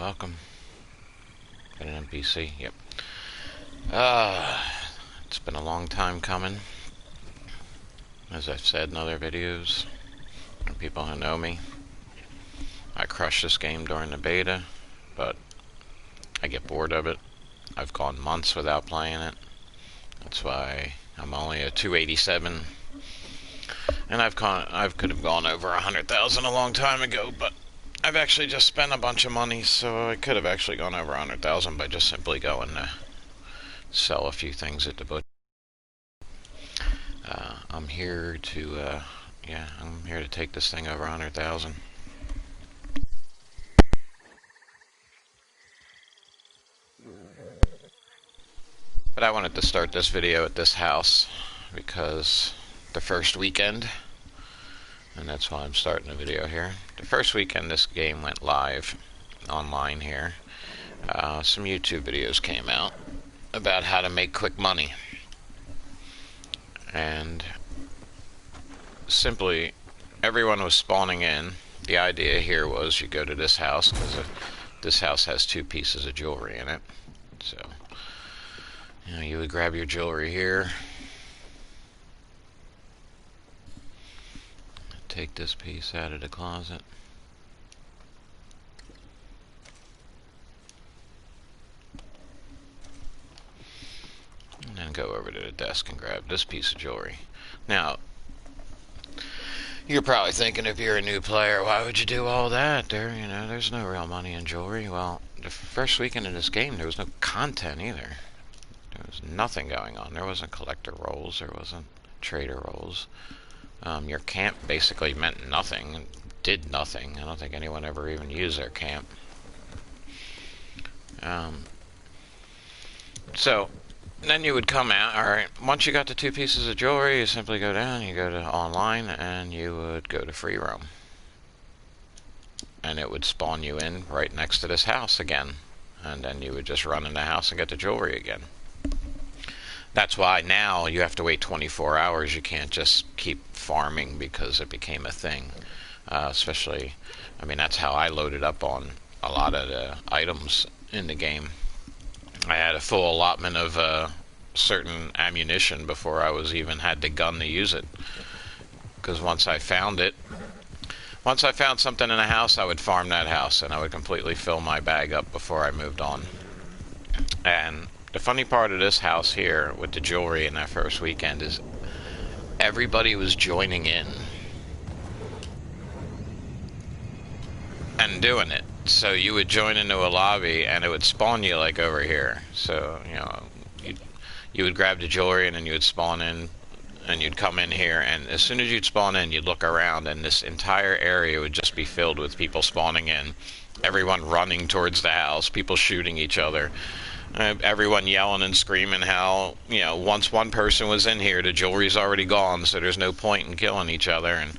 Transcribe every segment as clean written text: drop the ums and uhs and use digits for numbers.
welcome. Got an NPC, yep. It's been a long time coming. As I've said in other videos, and people who know me, I crushed this game during the beta, but I get bored of it. I've gone months without playing it. That's why I'm only at 287. And I could have gone over 100,000 a long time ago, but I've actually just spent a bunch of money, so I could have actually gone over 100,000 by just simply going to sell a few things at the butcher. I'm here to, I'm here to take this thing over 100,000. But I wanted to start this video at this house because the first weekend, and that's why I'm starting the video here. The first weekend this game went live online here, some YouTube videos came out about how to make quick money. And simply, everyone was spawning in. The idea here was you go to this house, because this house has 2 pieces of jewelry in it. So, you would grab your jewelry here. Take this piece out of the closet. And then go over to the desk and grab this piece of jewelry. Now, you're probably thinking, if you're a new player, why would you do all that? There's no real money in jewelry. Well, the first weekend in this game, there was no content either. There was nothing going on. There wasn't collector roles. There wasn't trader roles. Your camp basically meant nothing, did nothing. I don't think anyone ever even used their camp. So, then you would come out, alright, once you got the 2 pieces of jewelry, you simply go down, you go to online, and you would go to free roam. And it would spawn you in right next to this house again. And then you would just run in the house and get the jewelry again. That's why now you have to wait 24 hours. You can't just keep farming because it became a thing. Especially, that's how I loaded up on a lot of the items in the game. I had a full allotment of certain ammunition before I was even had the gun to use it. Because once I found something in a house, I would farm that house and I would completely fill my bag up before I moved on. And the funny part of this house here with the jewelry in that first weekend is everybody was joining in and doing it. So you would join into a lobby and it would spawn you like over here. So, you would grab the jewelry and then you would spawn in and you'd come in here, and as soon as you'd spawn in, you'd look around and this entire area would just be filled with people spawning in. Everyone running towards the house, people shooting each other. Everyone yelling and screaming how, once one person was in here, the jewelry's already gone, so there's no point in killing each other. And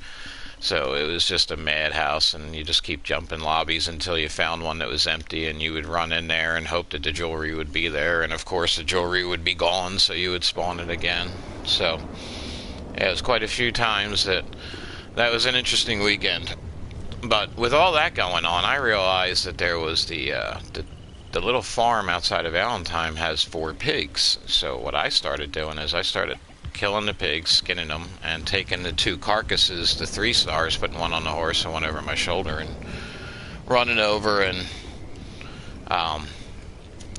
so it was just a madhouse, and you just keep jumping lobbies until you found one that was empty, and you would run in there and hope that the jewelry would be there, and of course the jewelry would be gone, so you would spawn it again. So yeah, it was quite a few times that was an interesting weekend. But with all that going on, I realized that there was the little farm outside of Valentine has 4 pigs. So what I started doing is I started killing the pigs, skinning them, and taking the 2 carcasses, the 3 stars, putting one on the horse and one over my shoulder, and running over and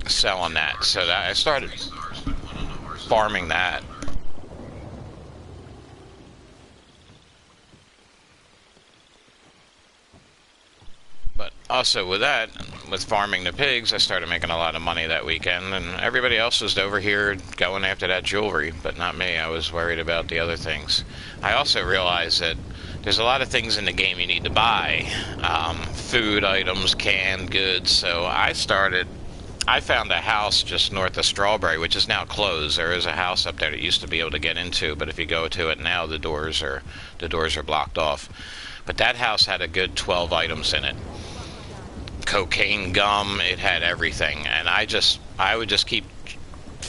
selling that. So I started farming that. But also with that, with farming the pigs, I started making a lot of money that weekend, and everybody else was over here going after that jewelry, but not me. I was worried about the other things. I also realized that there's a lot of things in the game you need to buy. Food items, canned goods, so I found a house just north of Strawberry, which is now closed. There is a house up there that used to be able to get into, but if you go to it now, the doors are blocked off. But that house had a good 12 items in it. Cocaine, gum, it had everything, and I would just keep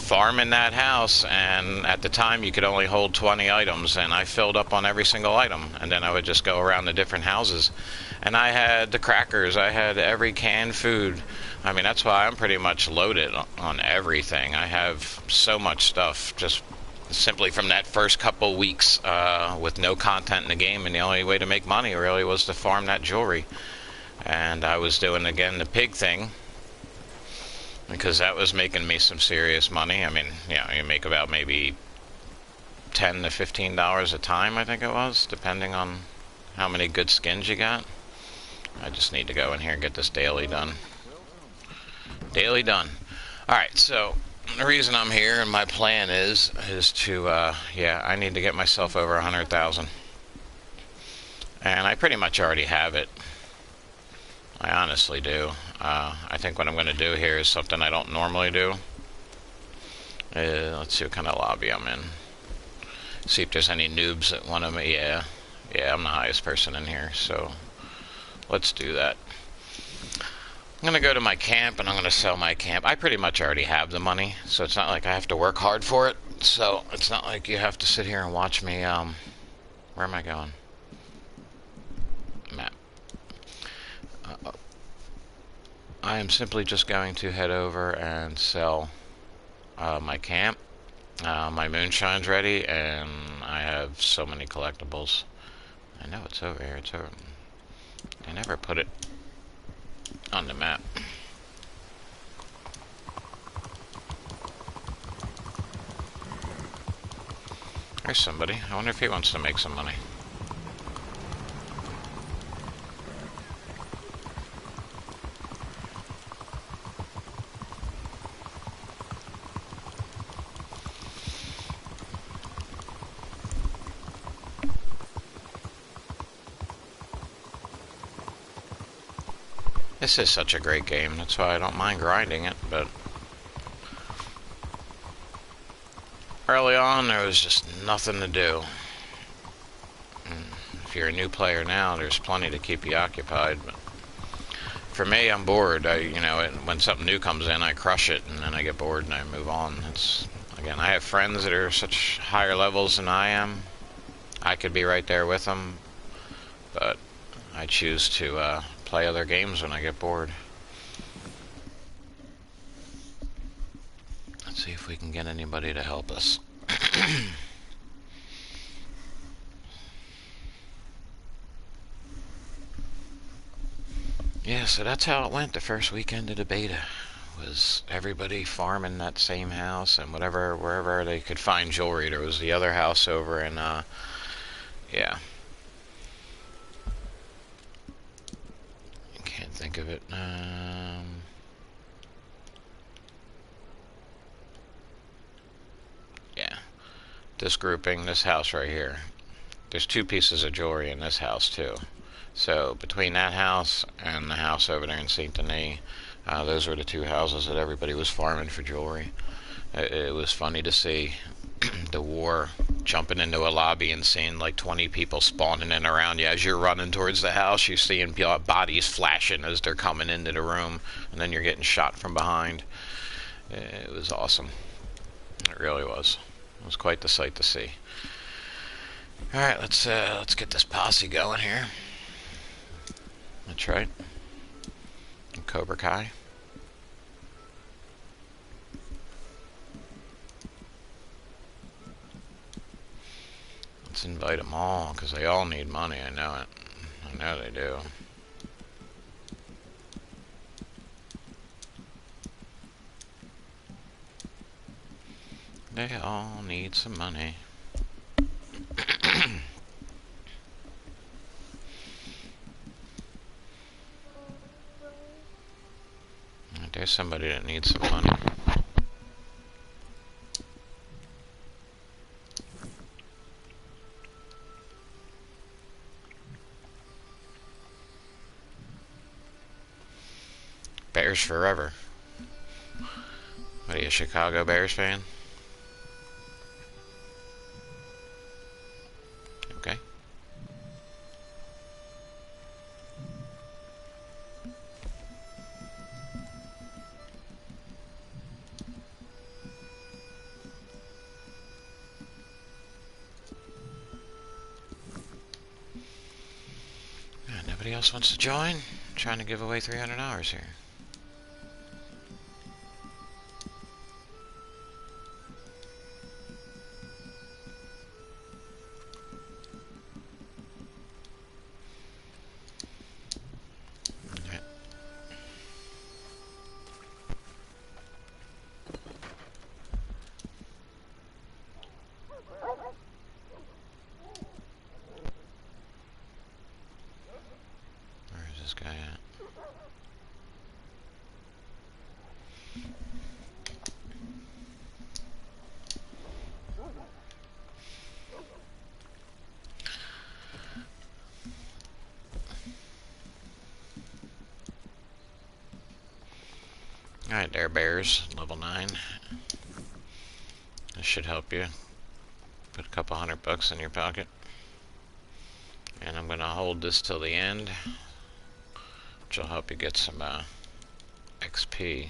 farm in that house, and at the time you could only hold 20 items, and I filled up on every single item, and then I would just go around the different houses. And I had the crackers, I had every canned food. I mean, that's why I'm pretty much loaded on everything. I have so much stuff just simply from that first couple weeks with no content in the game, and the only way to make money really was to farm that jewelry. And I was doing, again, the pig thing, because that was making me some serious money. I mean, yeah, you make about maybe $10 to $15 a time, I think it was, depending on how many good skins you got. I just need to go in here and get this daily done. Daily done. Alright, so the reason I'm here and my plan is to, yeah, I need to get myself over 100,000. And I pretty much already have it. I honestly do. I think what I'm going to do here is something I don't normally do. Let's see what kind of lobby I'm in. See if there's any noobs that want to. Yeah, I'm the highest person in here, so let's do that. I'm going to go to my camp and I'm going to sell my camp. I pretty much already have the money, so it's not like I have to work hard for it. So it's not like you have to sit here and watch me. Where am I going? Map. I am simply just going to head over and sell my camp. My moonshine's ready, and I have so many collectibles. I know it's over here. It's over. I never put it on the map. There's somebody. I wonder if he wants to make some money. This is such a great game, that's why I don't mind grinding it, but early on there was just nothing to do. If you're a new player now, there's plenty to keep you occupied, but for me, I'm bored. When something new comes in, I crush it, and then I get bored and I move on. Again, I have friends that are such higher levels than I am. I could be right there with them, but I choose to play other games when I get bored. Let's see if we can get anybody to help us. Yeah, so that's how it went the first weekend of the beta. Was everybody farming that same house and wherever they could find jewelry. There was the other house over in, yeah. Can't think of it. Yeah. This grouping, this house right here. There's 2 pieces of jewelry in this house, too. So, between that house and the house over there in St. Denis, those were the 2 houses that everybody was farming for jewelry. It was funny to see the war, jumping into a lobby and seeing like 20 people spawning in around you. As you're running towards the house, you're seeing bodies flashing as they're coming into the room, and then you're getting shot from behind. It was awesome. It really was. It was quite the sight to see. Alright, let's get this posse going here. That's right. And Cobra Kai. Let's invite them all, because they all need money, I know it. I know they do. They all need some money. There's somebody that needs some money. Bears forever. What are you, a Chicago Bears fan? Okay. Anybody else wants to join? I'm trying to give away 300 hours here. Where's this guy at? Alright, there, bears, level 9. This should help you. Put a couple $100 in your pocket. And I'm gonna hold this till the end, which will help you get some XP.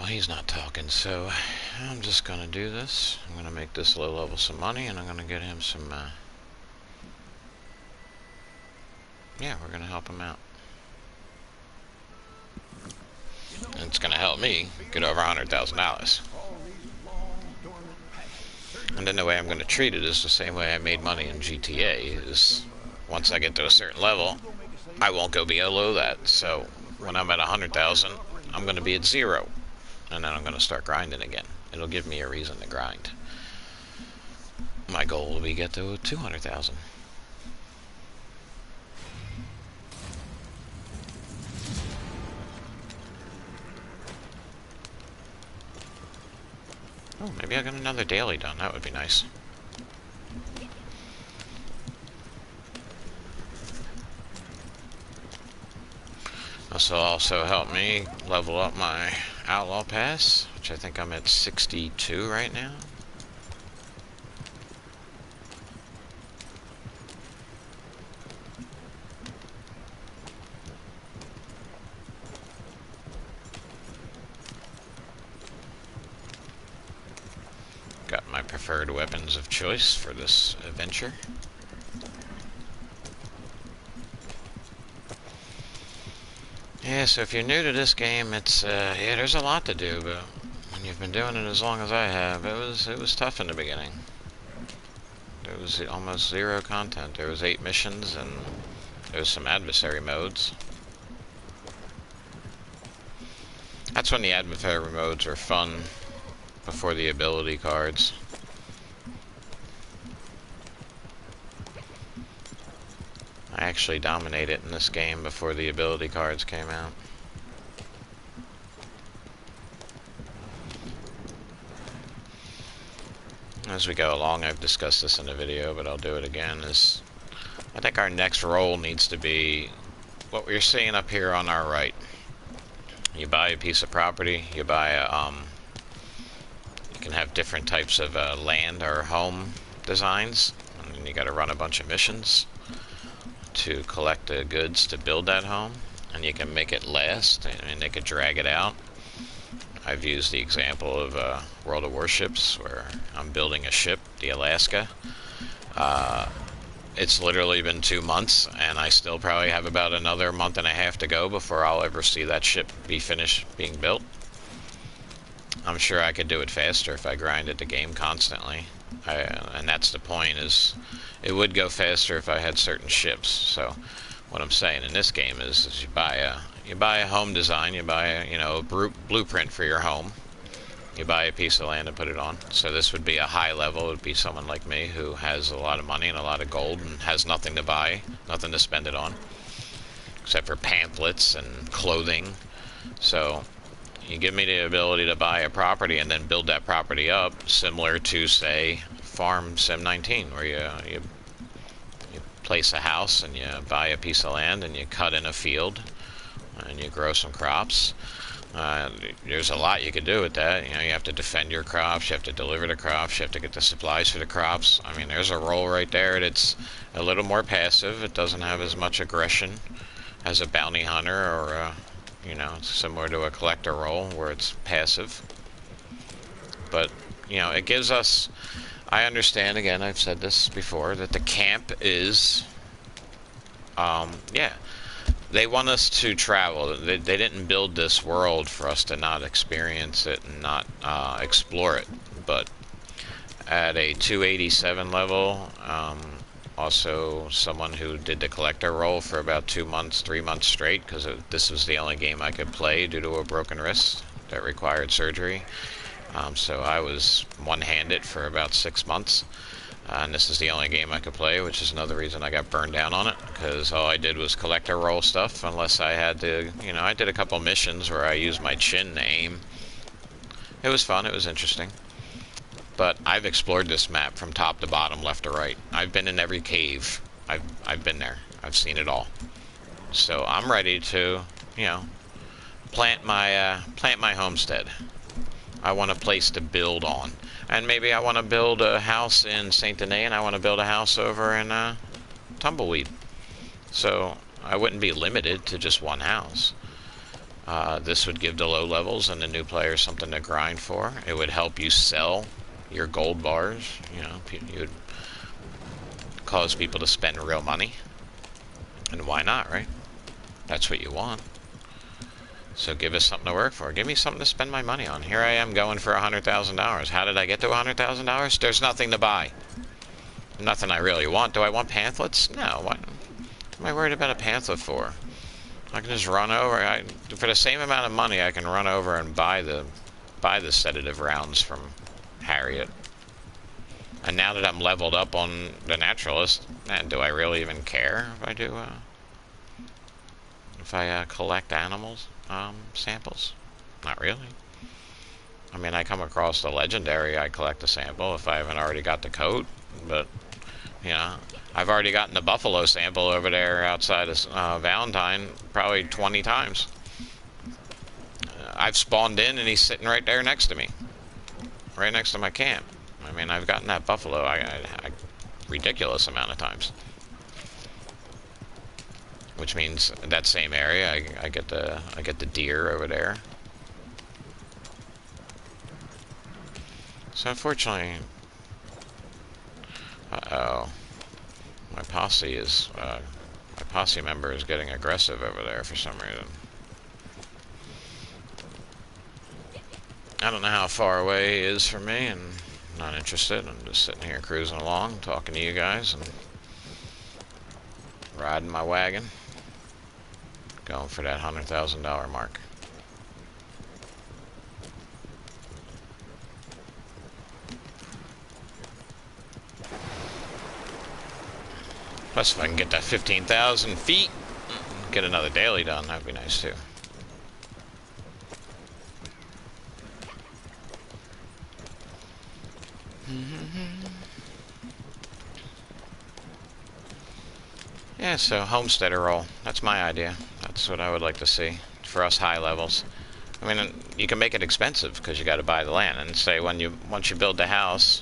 He's not talking, so I'm just gonna do this. I'm gonna make this low level some money, and I'm gonna get him some yeah, we're gonna help him out, and it's gonna help me get over $100,000. And then the way I'm gonna treat it is the same way I made money in GTA, is once I get to a certain level I won't go below that. So when I'm at 100,000, I'm gonna be at 0. And then I'm going to start grinding again. It'll give me a reason to grind. My goal will be get to 200,000. Oh, maybe I got another daily done. That would be nice. This will also help me level up my Outlaw Pass, which I think I'm at 62 right now. Got my preferred weapons of choice for this adventure. Yeah, so if you're new to this game, it's yeah, there's a lot to do, but when you've been doing it as long as I have, it was tough in the beginning. There was almost 0 content. There was 8 missions, and there was some adversary modes. That's when the adversary modes are fun, before the ability cards. I actually dominated in this game before the ability cards came out. As we go along, I've discussed this in a video, but I'll do it again, is I think our next role needs to be what we're seeing up here on our right. You buy a piece of property, you buy a, you can have different types of land or home designs, and then you gotta run a bunch of missions to collect the goods to build that home, and you can make it last, and they could drag it out. I've used the example of World of Warships, where I'm building a ship, the Alaska. It's literally been 2 months, and I still probably have about another month and a half to go before I'll ever see that ship be finished being built. I'm sure I could do it faster if I grinded the game constantly. And that's the point, is it would go faster if I had certain ships. So what I'm saying in this game is you buy a home design, you buy a blueprint for your home. You buy a piece of land and put it on. So this would be a high level. It would be someone like me who has a lot of money and a lot of gold and has nothing to buy, nothing to spend it on, except for pamphlets and clothing. So you give me the ability to buy a property and then build that property up, similar to, say, Farm Sim 19, where you place a house and you buy a piece of land and you cut in a field and you grow some crops. There's a lot you could do with that. You have to defend your crops, you have to deliver the crops, you have to get the supplies for the crops. I mean, there's a role right there that's a little more passive. It doesn't have as much aggression as a bounty hunter, or it's similar to a collector role where it's passive. But it gives us, I understand, again, I've said this before, that the camp is they want us to travel. They didn't build this world for us to not experience it and not explore it. But at a 287 level, also someone who did the collector role for about 2 months, 3 months straight, because this was the only game I could play due to a broken wrist that required surgery. So I was one-handed for about 6 months. And this is the only game I could play, which is another reason I got burned down on it, because all I did was collector roll stuff, unless I had to, I did a couple missions where I used my chin to aim. It was fun, it was interesting. But I've explored this map from top to bottom, left to right. I've been in every cave. I've been there. I've seen it all. So I'm ready to, plant my homestead. I want a place to build on. And maybe I want to build a house in Saint Denis, and I want to build a house over in Tumbleweed. So I wouldn't be limited to just one house. This would give the low levels and the new players something to grind for. It would help you sell your gold bars. You would cause people to spend real money. And why not, right? That's what you want. So give us something to work for. Give me something to spend my money on. Here I am going for $100,000. How did I get to $100,000? There's nothing to buy. Nothing I really want. Do I want pamphlets? No. What am I worried about a pamphlet for? I can just run over. For the same amount of money, I can run over and buy the sedative rounds from Harriet. And now that I'm leveled up on the naturalist, man, do I really even care if I do? If I collect animals? Samples? Not really. I mean, I come across the legendary, I collect a sample if I haven't already got the coat, but I've already gotten the buffalo sample over there outside of Valentine probably 20 times. I've spawned in and he's sitting right there next to me, right next to my camp. I mean, I've gotten that buffalo a ridiculous amount of times. Which means that same area, I get the deer over there. So unfortunately, my posse member is getting aggressive over there for some reason. I don't know how far away he is from me, and I'm not interested. I'm just sitting here cruising along, talking to you guys, and riding my wagon. Going for that $100,000 mark. Plus, if I can get that 15,000 feet, get another daily done, that'd be nice too. Yeah, so homesteader roll. That's my idea. That's what I would like to see for us high levels. I mean, you can make it expensive because you got to buy the land. And say once you build the house,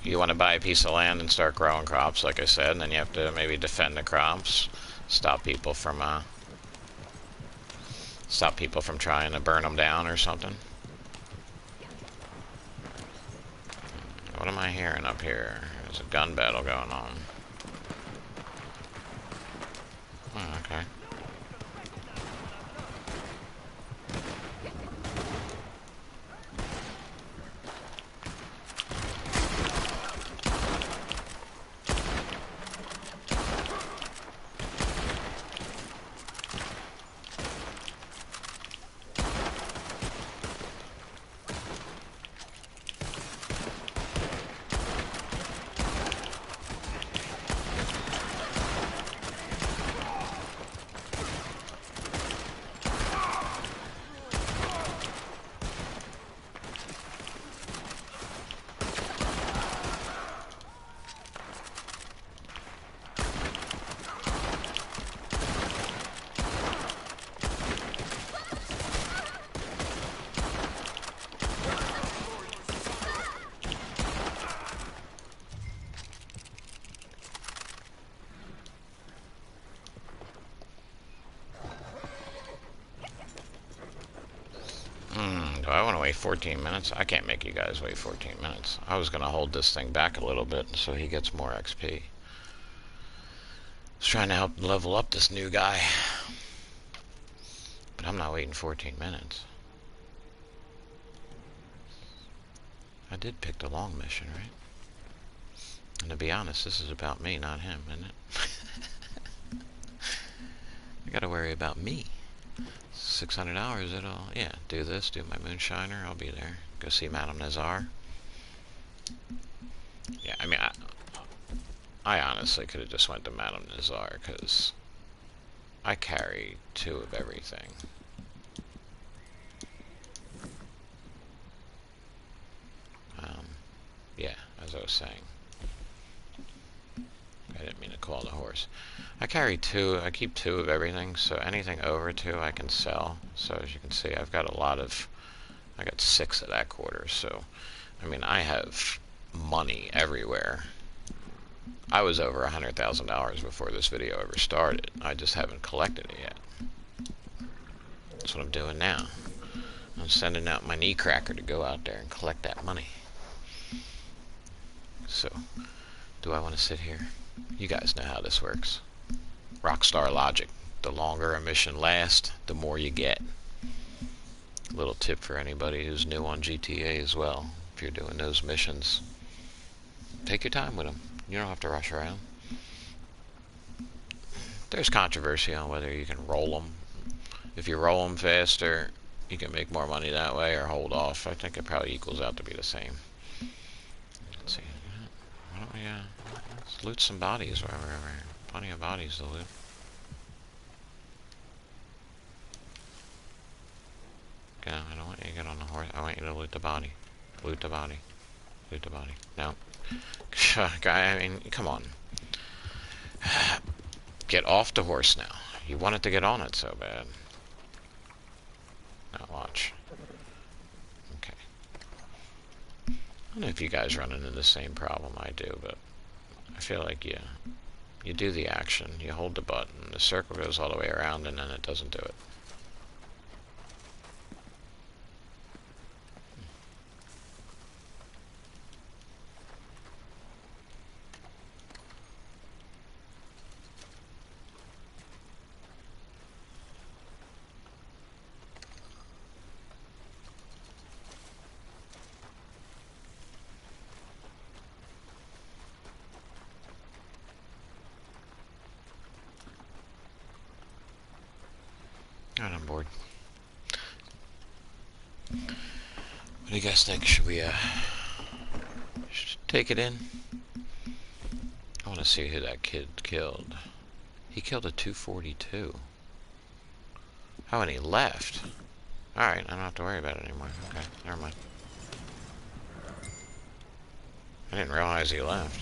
you want to buy a piece of land and start growing crops, like I said, and then you have to maybe defend the crops, stop people from trying to burn them down or something. What am I hearing up here? There's a gun battle going on. Oh, okay. Do I want to wait 14 minutes? I can't make you guys wait 14 minutes. I was going to hold this thing back a little bit so he gets more XP. I was trying to help level up this new guy. But I'm not waiting 14 minutes. I did pick the long mission, right? And to be honest, this is about me, not him, isn't it? I gotta worry about me. 600 hours, yeah, do this, do my moonshiner, I'll be there. Go see Madame Nazar. Yeah, I mean, I honestly could have just went to Madame Nazar, because I carry 2 of everything. Yeah, as I was saying. I didn't mean to call the horse. I keep 2 of everything, so anything over 2 I can sell. So as you can see, I got 6 of that quarter, so, I mean, I have money everywhere. I was over $100,000 before this video ever started. I just haven't collected it yet. That's what I'm doing now. I'm sending out my knee cracker to go out there and collect that money. So, do I want to sit here? You guys know how this works. Rockstar logic. The longer a mission lasts, the more you get. Little tip for anybody who's new on GTA as well. If you're doing those missions, take your time with them. You don't have to rush around. There's controversy on whether you can roll them. If you roll them faster, you can make more money that way, or hold off. I think it probably equals out to be the same. Let's see. Why don't we, let's loot some bodies while we're over here. Plenty of bodies to loot. Okay, I don't want you to get on the horse. I want you to loot the body. Loot the body. Loot the body. No. Guy, I mean, come on. Get off the horse now. You wanted to get on it so bad. Now watch. Okay. I don't know if you guys run into the same problem I do, but I feel like you do the action, you hold the button, the circle goes all the way around, and then it doesn't do it. Alright, I'm bored. What do you guys think? Should we take it in? I want to see who that kid killed. He killed a 242. Oh, and he left. Alright, I don't have to worry about it anymore. Okay, never mind. I didn't realize he left.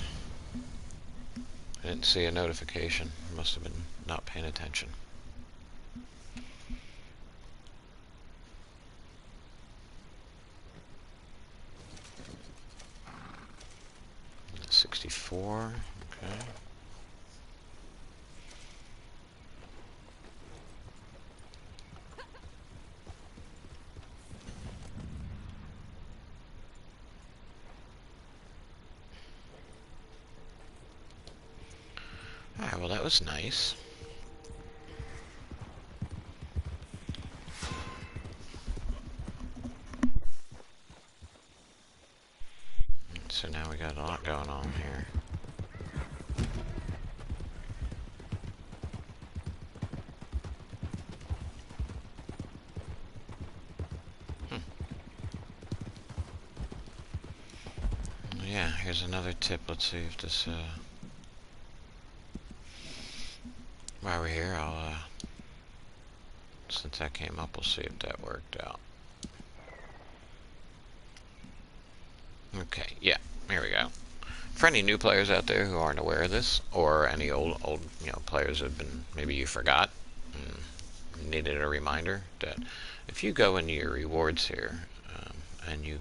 I didn't see a notification. Must have been not paying attention. 64. Okay. Alright, well that was nice. So now we got a lot going on here. Yeah, here's another tip. Let's see if this, while we're here, I'll, since that came up, we'll see if that worked out. Okay, yeah, here we go. For any new players out there who aren't aware of this, or any old, players that have been, maybe you forgot, and needed a reminder, that if you go into your rewards here, and you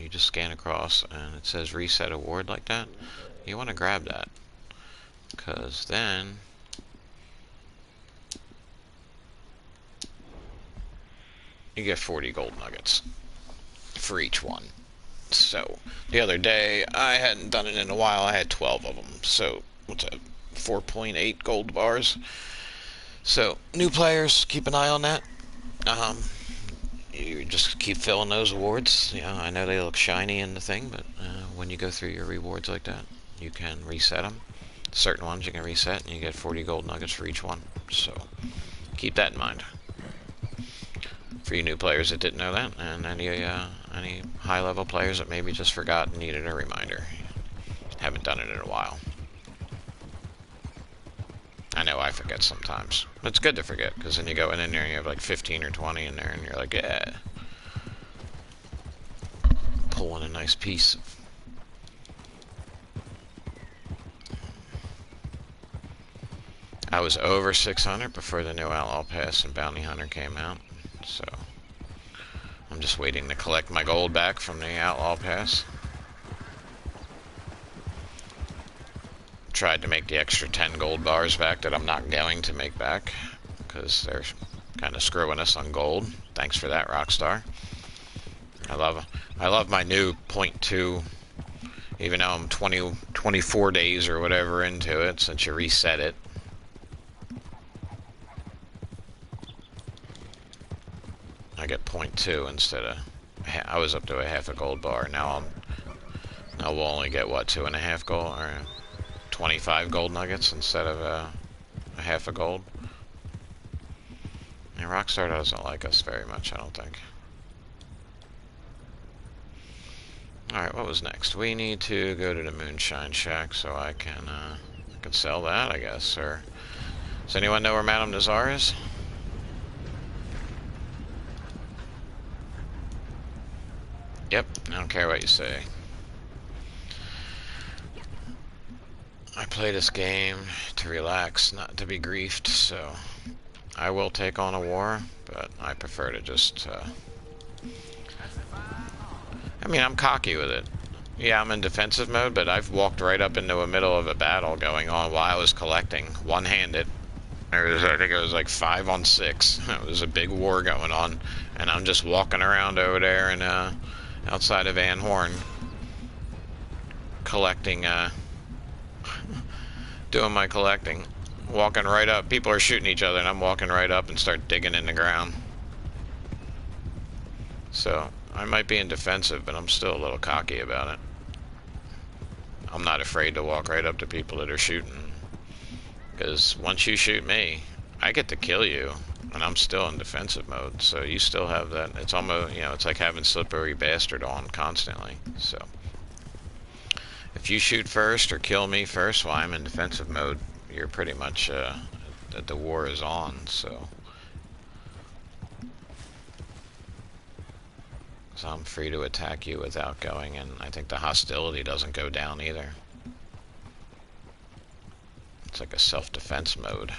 just scan across, and it says reset award like that, you want to grab that, because then you get 40 gold nuggets for each one. So the other day, I hadn't done it in a while, I had 12 of them, so what's that, 4.8 gold bars. So new players, keep an eye on that. You just keep filling those awards. I know they look shiny in the thing, but when you go through your rewards like that, you can reset them. Certain ones you can reset, and you get 40 gold nuggets for each one. So keep that in mind. For you new players that didn't know that, and any high-level players that maybe just forgot and needed a reminder. Haven't done it in a while. I know I forget sometimes. But it's good to forget, because then you go in there and you have like 15 or 20 in there, and you're like, yeah. Pulling a nice piece. I was over 600 before the new Outlaw Pass and Bounty Hunter came out, so I'm just waiting to collect my gold back from the Outlaw Pass. Tried to make the extra 10 gold bars back that I'm not going to make back, because they're kind of screwing us on gold. Thanks for that, Rockstar. I love my new 0.2, even though I'm 24 days or whatever into it since you reset it. I get 0.2 instead of, I was up to a half a gold bar. Now we'll only get what, 2.5 gold, or 25 gold nuggets instead of a half a gold. And Rockstar doesn't like us very much, I don't think. Alright, what was next? We need to go to the Moonshine Shack so I can sell that, I guess. Or does anyone know where Madame Nazar is? Yep, I don't care what you say. I play this game to relax, not to be griefed, so I will take on a war, but I prefer to just, I mean, I'm cocky with it. Yeah, I'm in defensive mode, but I've walked right up into the middle of a battle going on while I was collecting, one-handed. I think it was like 5 on 6. It was a big war going on, and I'm just walking around over there and outside of Van Horn, collecting, doing my collecting, walking right up. People are shooting each other, and I'm walking right up and start digging in the ground. So I might be in defensive, but I'm still a little cocky about it. I'm not afraid to walk right up to people that are shooting, because once you shoot me, I get to kill you, and I'm still in defensive mode. So you still have that. It's almost, it's like having Slippery Bastard on constantly. So If you shoot first or kill me first while I'm in defensive mode, you're pretty much, the war is on, so. So I'm free to attack you without going, and I think the hostility doesn't go down either. It's like a self-defense mode.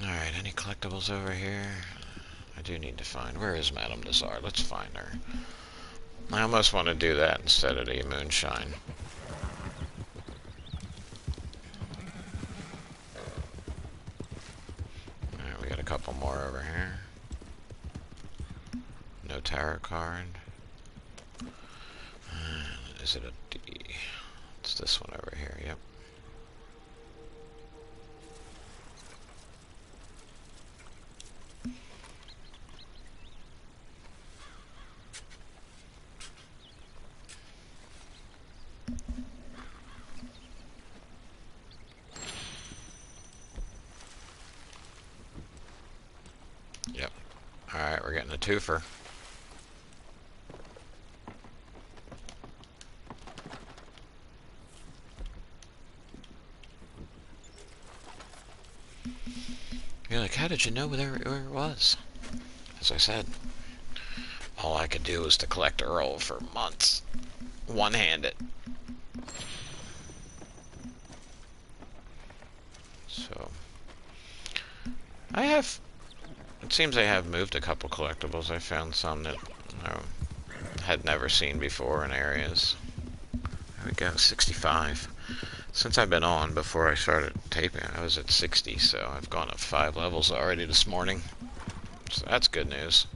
Alright, any collectibles over here? I do need to find... Where is Madame Nazar? Let's find her. I almost want to do that instead of the moonshine. Alright, we got a couple more over here. No tarot card. Is it a D? It's this one over here, yep. Yep. Alright, we're getting a twofer. You're like, how did you know where it was? As I said, all I could do was to collect a roll for months. One-handed. So, I have... It seems I have moved a couple collectibles. I found some that I had never seen before in areas. There we go, 65. Since I've been on, before I started taping, I was at 60, so I've gone up 5 levels already this morning. So that's good news.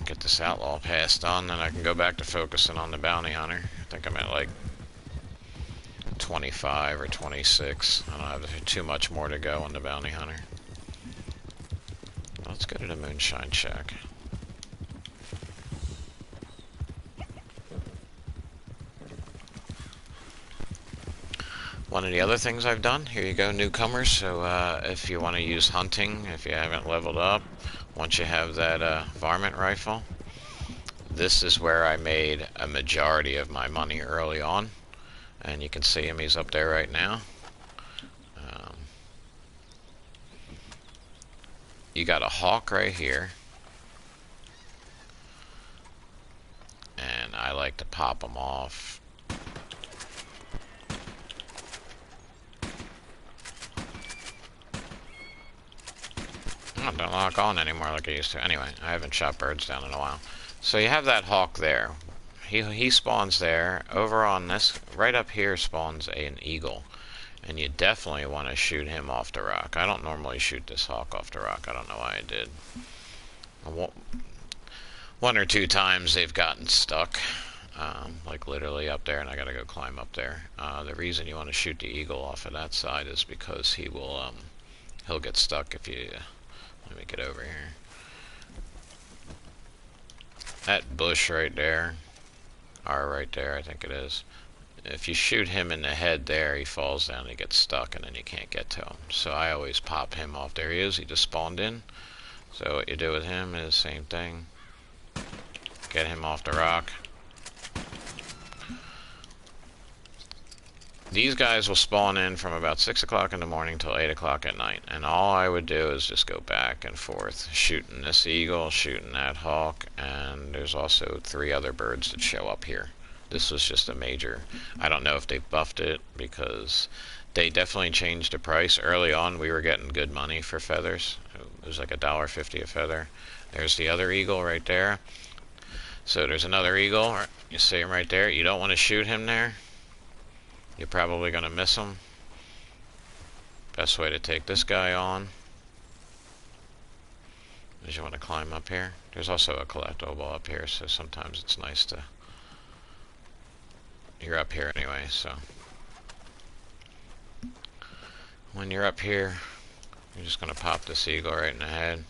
Get this outlaw passed on, then I can go back to focusing on the bounty hunter. I think I'm at like 25 or 26. I don't have too much more to go on the bounty hunter. Let's go to the moonshine shack. One of the other things I've done, here you go, newcomers, so if you want to use hunting, if you haven't leveled up, once you have that varmint rifle, this is where I made a majority of my money early on, and you can see him, he's up there right now. You got a hawk right here, and I like to pop them off. Oh, don't lock on anymore like I used to. Anyway, I haven't shot birds down in a while. So you have that hawk there. He spawns there. Over on this, right up here spawns an eagle. And you definitely want to shoot him off the rock. I don't normally shoot this hawk off the rock. I don't know why I did. One or two times they've gotten stuck. Like literally up there, and I gotta go climb up there. The reason you want to shoot the eagle off of that side is because he will, he'll get stuck if you... Let me get over here. That bush right there, or right there, I think it is. If you shoot him in the head there, he falls down, he gets stuck, and then you can't get to him. So I always pop him off. There he is, he just spawned in. So what you do with him is the same thing. Get him off the rock. These guys will spawn in from about 6 o'clock in the morning till 8 o'clock at night. And all I would do is just go back and forth, shooting this eagle, shooting that hawk, and there's also 3 other birds that show up here. This was just a major... I don't know if they buffed it, because they definitely changed the price. Early on, we were getting good money for feathers. It was like $1.50 a feather. There's the other eagle right there. So there's another eagle. You see him right there. You don't want to shoot him there. You're probably going to miss him. Best way to take this guy on is you want to climb up here. There's also a collectible up here, so sometimes it's nice to... You're up here anyway, so... When you're up here, you're just going to pop this eagle right in the head.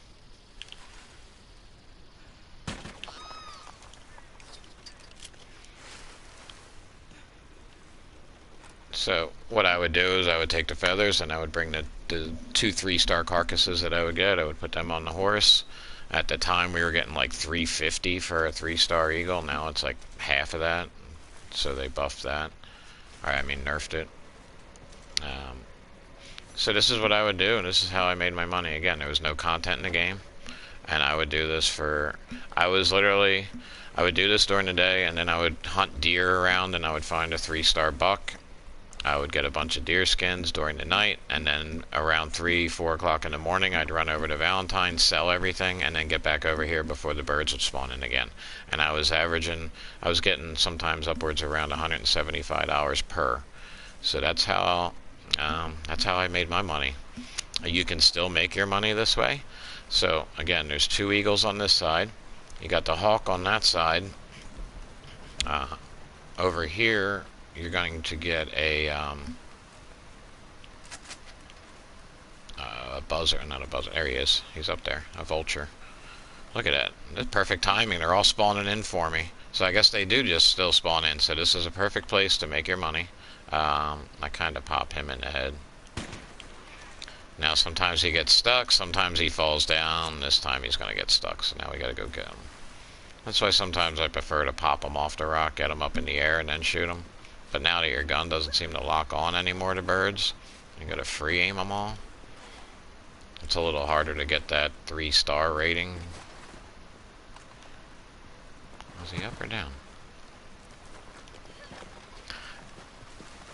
So what I would do is I would take the feathers and I would bring the 2 3-star carcasses that I would get. I would put them on the horse, At the time, we were getting like 350 for a 3-star eagle. Now it's like half of that. So they buffed that. Or, I mean, nerfed it. So this is what I would do, and this is how I made my money. Again, there was no content in the game. And I would do this for... I would do this during the day, and then I would hunt deer around, and I would find a 3-star buck. I would get a bunch of deer skins during the night, and then around 3, 4 o'clock in the morning, I'd run over to Valentine, sell everything, and then get back over here before the birds would spawn in again. And I was getting sometimes upwards around $175 per. So that's how I made my money. You can still make your money this way. So again, there's 2 eagles on this side. You got the hawk on that side. Over here, you're going to get a buzzer, not a buzzer. There he is. He's up there. A vulture. Look at that. That's perfect timing. They're all spawning in for me. So I guess they do just still spawn in. So this is a perfect place to make your money. I kind of pop him in the head. Now sometimes he gets stuck, sometimes he falls down, this time he's going to get stuck, so now we got to go get him. That's why sometimes I prefer to pop him off the rock, get him up in the air, and then shoot him. But now that your gun doesn't seem to lock on anymore to birds, you got to free aim them all. It's a little harder to get that 3-star rating. Is he up or down?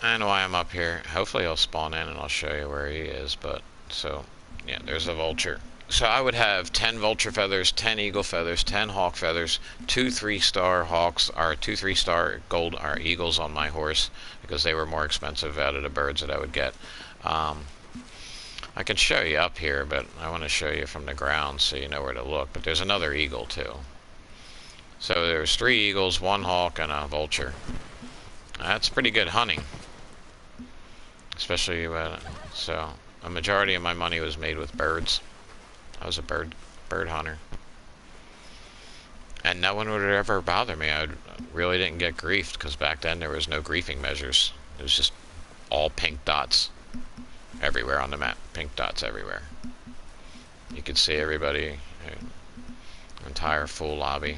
I know why I'm up here. Hopefully he'll spawn in and I'll show you where he is, but... So, yeah, there's a vulture. So I would have 10 vulture feathers, 10 eagle feathers, 10 hawk feathers, 2 3-star hawks, or 2 3-star gold or eagles on my horse, because they were more expensive out of the birds that I would get. I can show you up here, but I want to show you from the ground so you know where to look. But there's another eagle, too. So there's 3 eagles, 1 hawk, and a vulture. That's pretty good hunting. Especially, so... A majority of my money was made with birds. I was a bird hunter. And no one would ever bother me. I really didn't get griefed, because back then there was no griefing measures. It was just all pink dots everywhere on the map. Pink dots everywhere. You could see everybody, entire full lobby.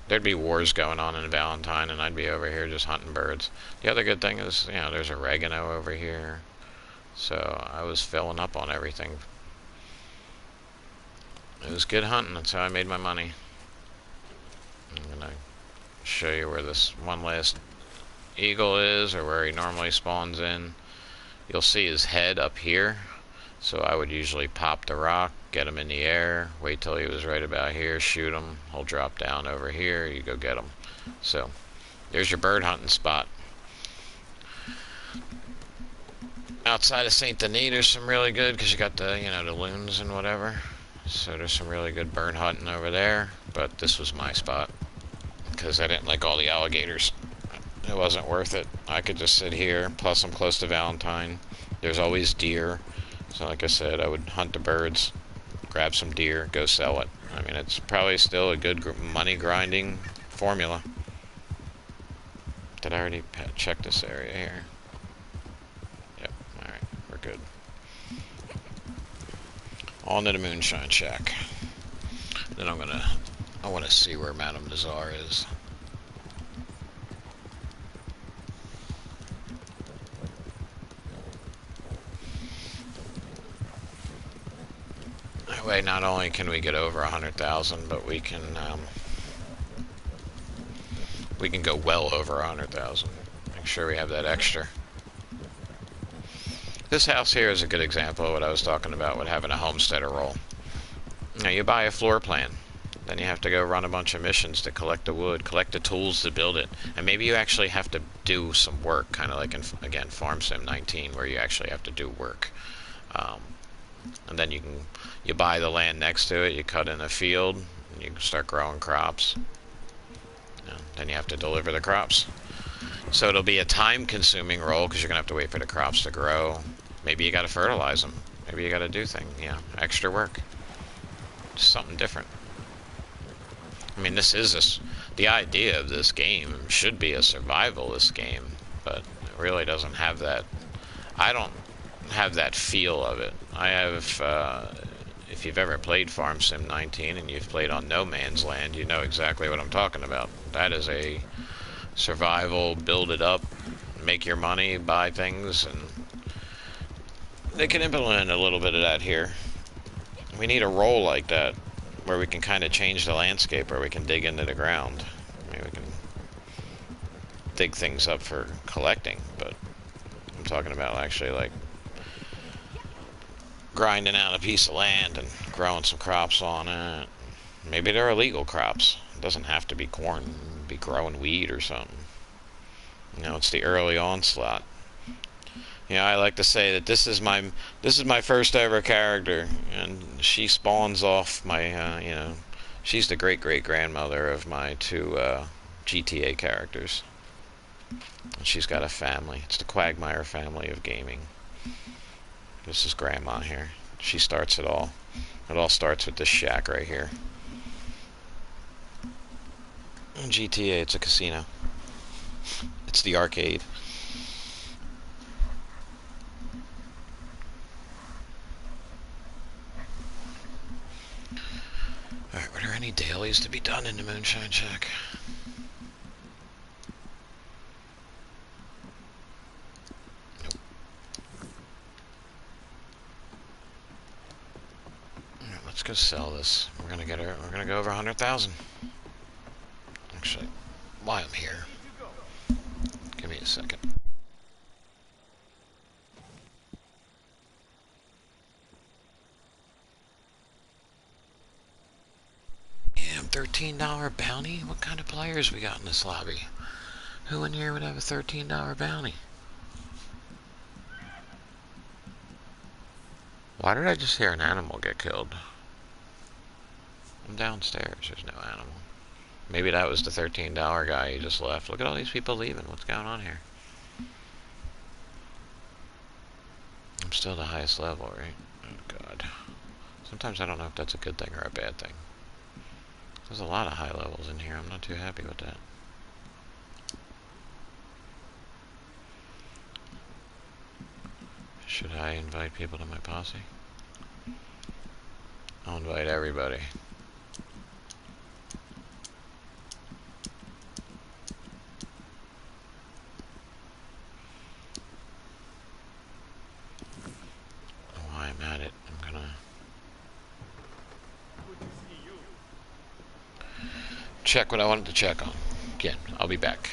There'd be wars going on in Valentine, and I'd be over here just hunting birds. The other good thing is, there's oregano over here. So I was filling up on everything. It was good hunting. That's how I made my money. I'm going to show you where this one last eagle is, or where he normally spawns in. You'll see his head up here. So I would usually pop the rock, get him in the air, wait till he was right about here, shoot him. He'll drop down over here. You go get him. So there's your bird hunting spot. Outside of St. Denis, there's some really good, because you got the, the loons and whatever. So there's some really good bird hunting over there. But this was my spot, because I didn't like all the alligators. It wasn't worth it. I could just sit here. Plus, I'm close to Valentine. There's always deer. So like I said, I would hunt the birds, grab some deer, go sell it. I mean, it's probably still a good money grinding formula. Did I already check this area here? Good. On to the Moonshine Shack. Then I want to see where Madame Nazar is. That way, not only can we get over 100,000, but we can go well over 100,000. Make sure we have that extra. This house here is a good example of what I was talking about with having a homesteader role. Now, you buy a floor plan. Then you have to go run a bunch of missions to collect the wood, collect the tools to build it. And maybe you actually have to do some work, kind of like in, again, Farm Sim 19, where you actually have to do work. And then you buy the land next to it, you cut in a field, and you start growing crops. Then you have to deliver the crops. So it'll be a time-consuming role, because you're going to have to wait for the crops to grow. Maybe you got to fertilize them. Maybe you got to do things, extra work. Just something different. I mean, the idea of this game should be a survivalist game, but it really doesn't have that. I don't have that feel of it. I have, if you've ever played Farm Sim 19 and you've played on No Man's Land, you know exactly what I'm talking about. That is a survival, build it up, make your money, buy things, and they can implement a little bit of that here. We need a role like that, where we can kind of change the landscape, where we can dig into the ground. I mean, we can dig things up for collecting, but I'm talking about actually like grinding out a piece of land and growing some crops on it. Maybe they're illegal crops. It doesn't have to be corn. It could be growing weed or something. You know, it's the early onslaught. You know, I like to say that this is my first ever character, and she spawns off my you know, she's the great great grandmother of my two GTA characters. And she's got a family. It's the Quagmire family of gaming. This is Grandma here. She starts it all. It all starts with this shack right here. In GTA, it's a casino. It's the arcade. Alright, were there any dailies to be done in the Moonshine Shack? Nope. Alright, let's go sell this. We're gonna go over 100,000. Actually, while I'm here, give me a second. Damn, $13 bounty? What kind of players we got in this lobby? Who in here would have a $13 bounty? Why did I just hear an animal get killed? I'm downstairs, there's no animal. Maybe that was the $13 guy who just left. Look at all these people leaving. What's going on here? I'm still the highest level, right? Oh, God. Sometimes I don't know if that's a good thing or a bad thing. There's a lot of high levels in here. I'm not too happy with that. Should I invite people to my posse? I'll invite everybody. While I'm at it, I'm gonna check what I wanted to check on. Again, I'll be back.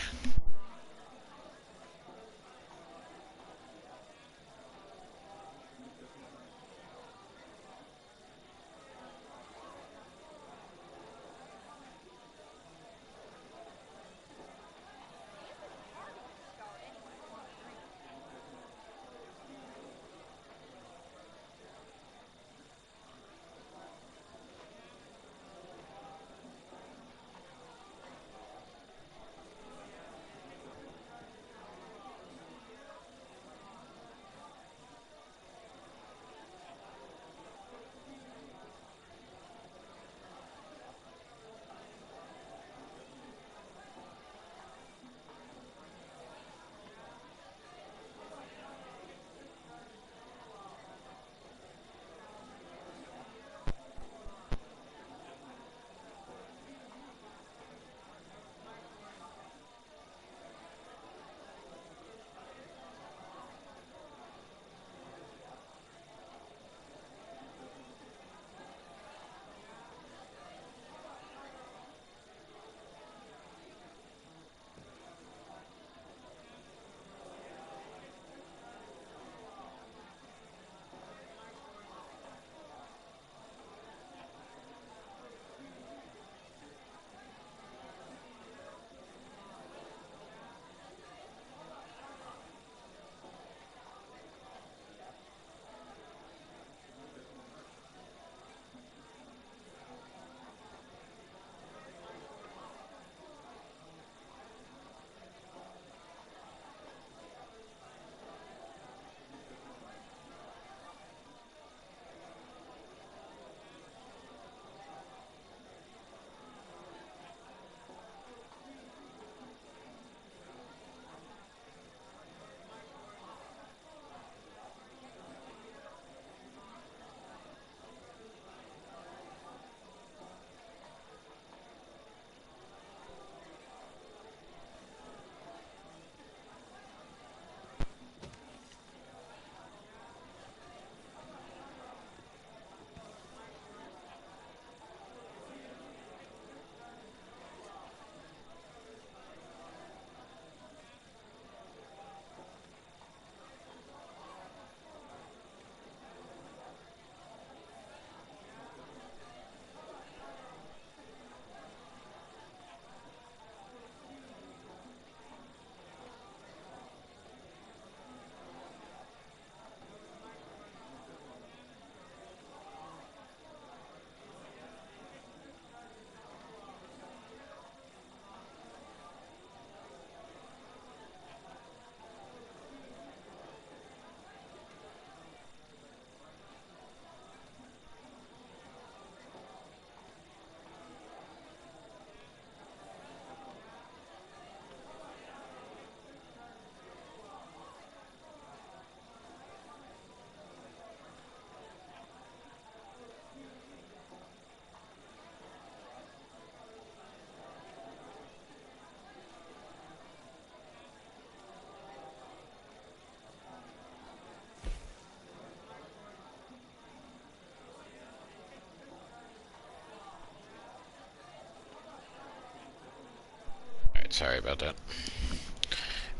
Sorry about that.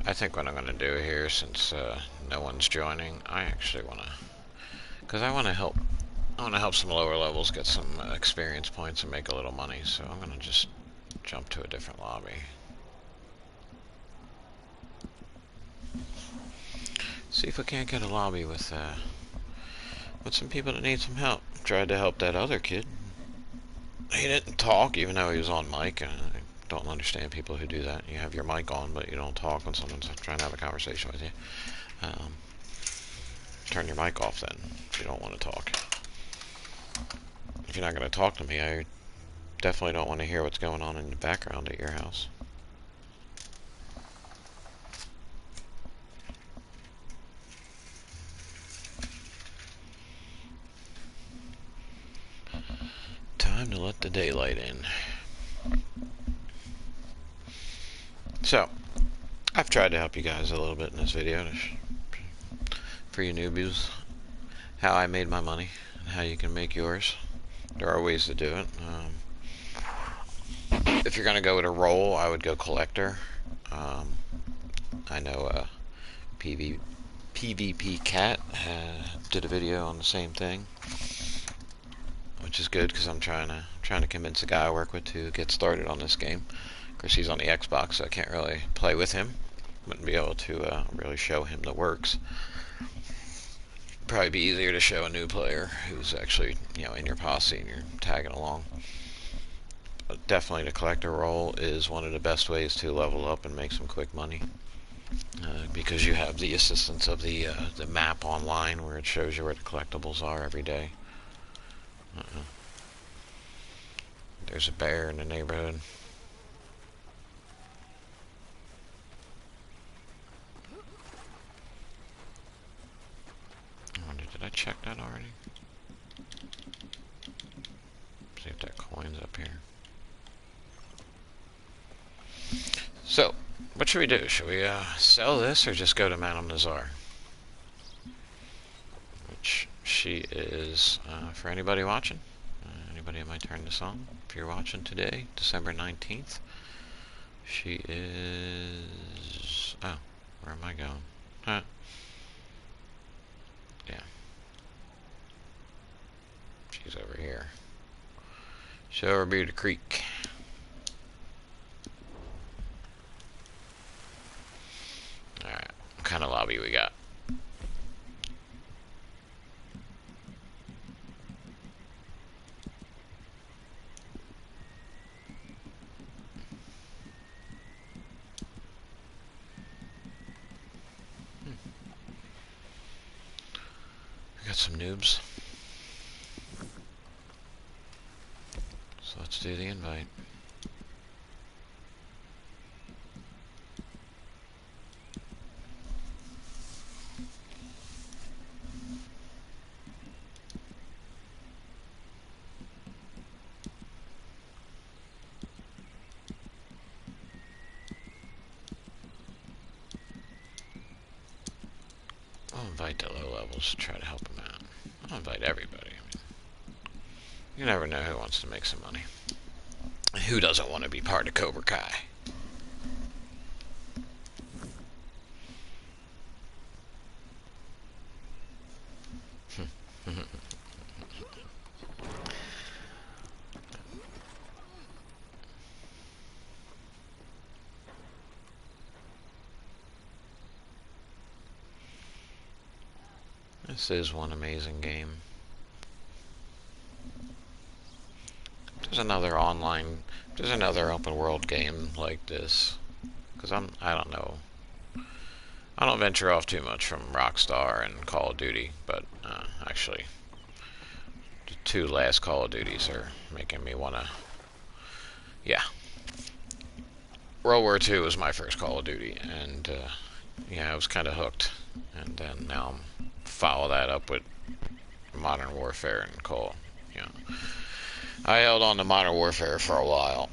I think what I'm going to do here, since no one's joining, I actually want to, because I want to help some lower levels get some experience points and make a little money, so I'm going to just jump to a different lobby. See if we can't get a lobby with some people that need some help. Tried to help that other kid. He didn't talk even though he was on mic. I don't understand people who do that. You have your mic on, but you don't talk when someone's trying to have a conversation with you. Turn your mic off then if you don't want to talk. If you're not going to talk to me, I definitely don't want to hear what's going on in the background at your house. Time to let the daylight in. So, I've tried to help you guys a little bit in this video for you newbies, how I made my money and how you can make yours. There are ways to do it. If you're going to go with a role, I would go collector. I know PvP Cat did a video on the same thing, which is good because I'm trying to convince a guy I work with to get started on this game. Of course, he's on the Xbox, so I can't really play with him. Wouldn't be able to really show him the works. Probably be easier to show a new player who's actually, in your posse and you're tagging along. But definitely the collector role is one of the best ways to level up and make some quick money. Because you have the assistance of the map online where it shows you where the collectibles are every day. There's a bear in the neighborhood. I wonder, did I check that already? See if that coin's up here. So, what should we do? Should we sell this or just go to Madame Nazar? Which she is, for anybody watching, anybody that might turn this on, if you're watching today, December 19th, she is, oh, where am I going? Huh. Yeah. She's over here. She's over by the creek. Alright, what kind of lobby we got? We got some noobs. So let's do the invite. I'll invite the low levels, try to help them out. I'll invite everybody. You never know who wants to make some money. Who doesn't want to be part of Cobra Kai? This is one amazing game. There's another open world game like this. Because I don't know. I don't venture off too much from Rockstar and Call of Duty, but actually, the two last Call of Duties are making me wanna. Yeah. World War II was my first Call of Duty, and yeah, I was kind of hooked. And then now I'm follow that up with Modern Warfare and Call. I held on to Modern Warfare for a while,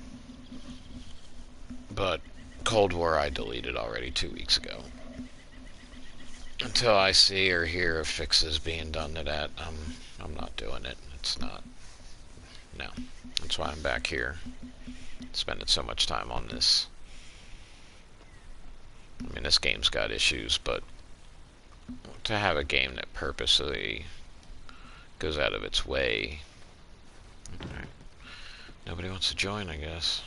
but Cold War I deleted already 2 weeks ago. Until I see or hear of fixes being done to that, I'm not doing it. It's not. No. That's why I'm back here, spending so much time on this. I mean, this game's got issues, but to have a game that purposely goes out of its way. Alright. Nobody wants to join, I guess.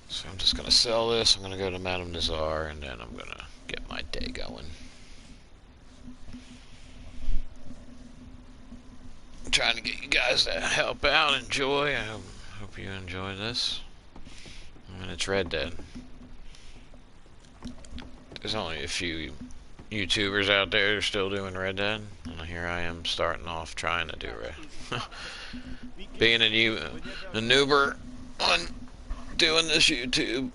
So I'm just gonna sell this, I'm gonna go to Madame Nazar, and then I'm gonna get my day going. I'm trying to get you guys to help out, enjoy. I hope you enjoy this. And it's Red Dead. There's only a few YouTubers out there who are still doing Red Dead, and here I am starting off trying to do Red. Being a newber on doing this YouTube,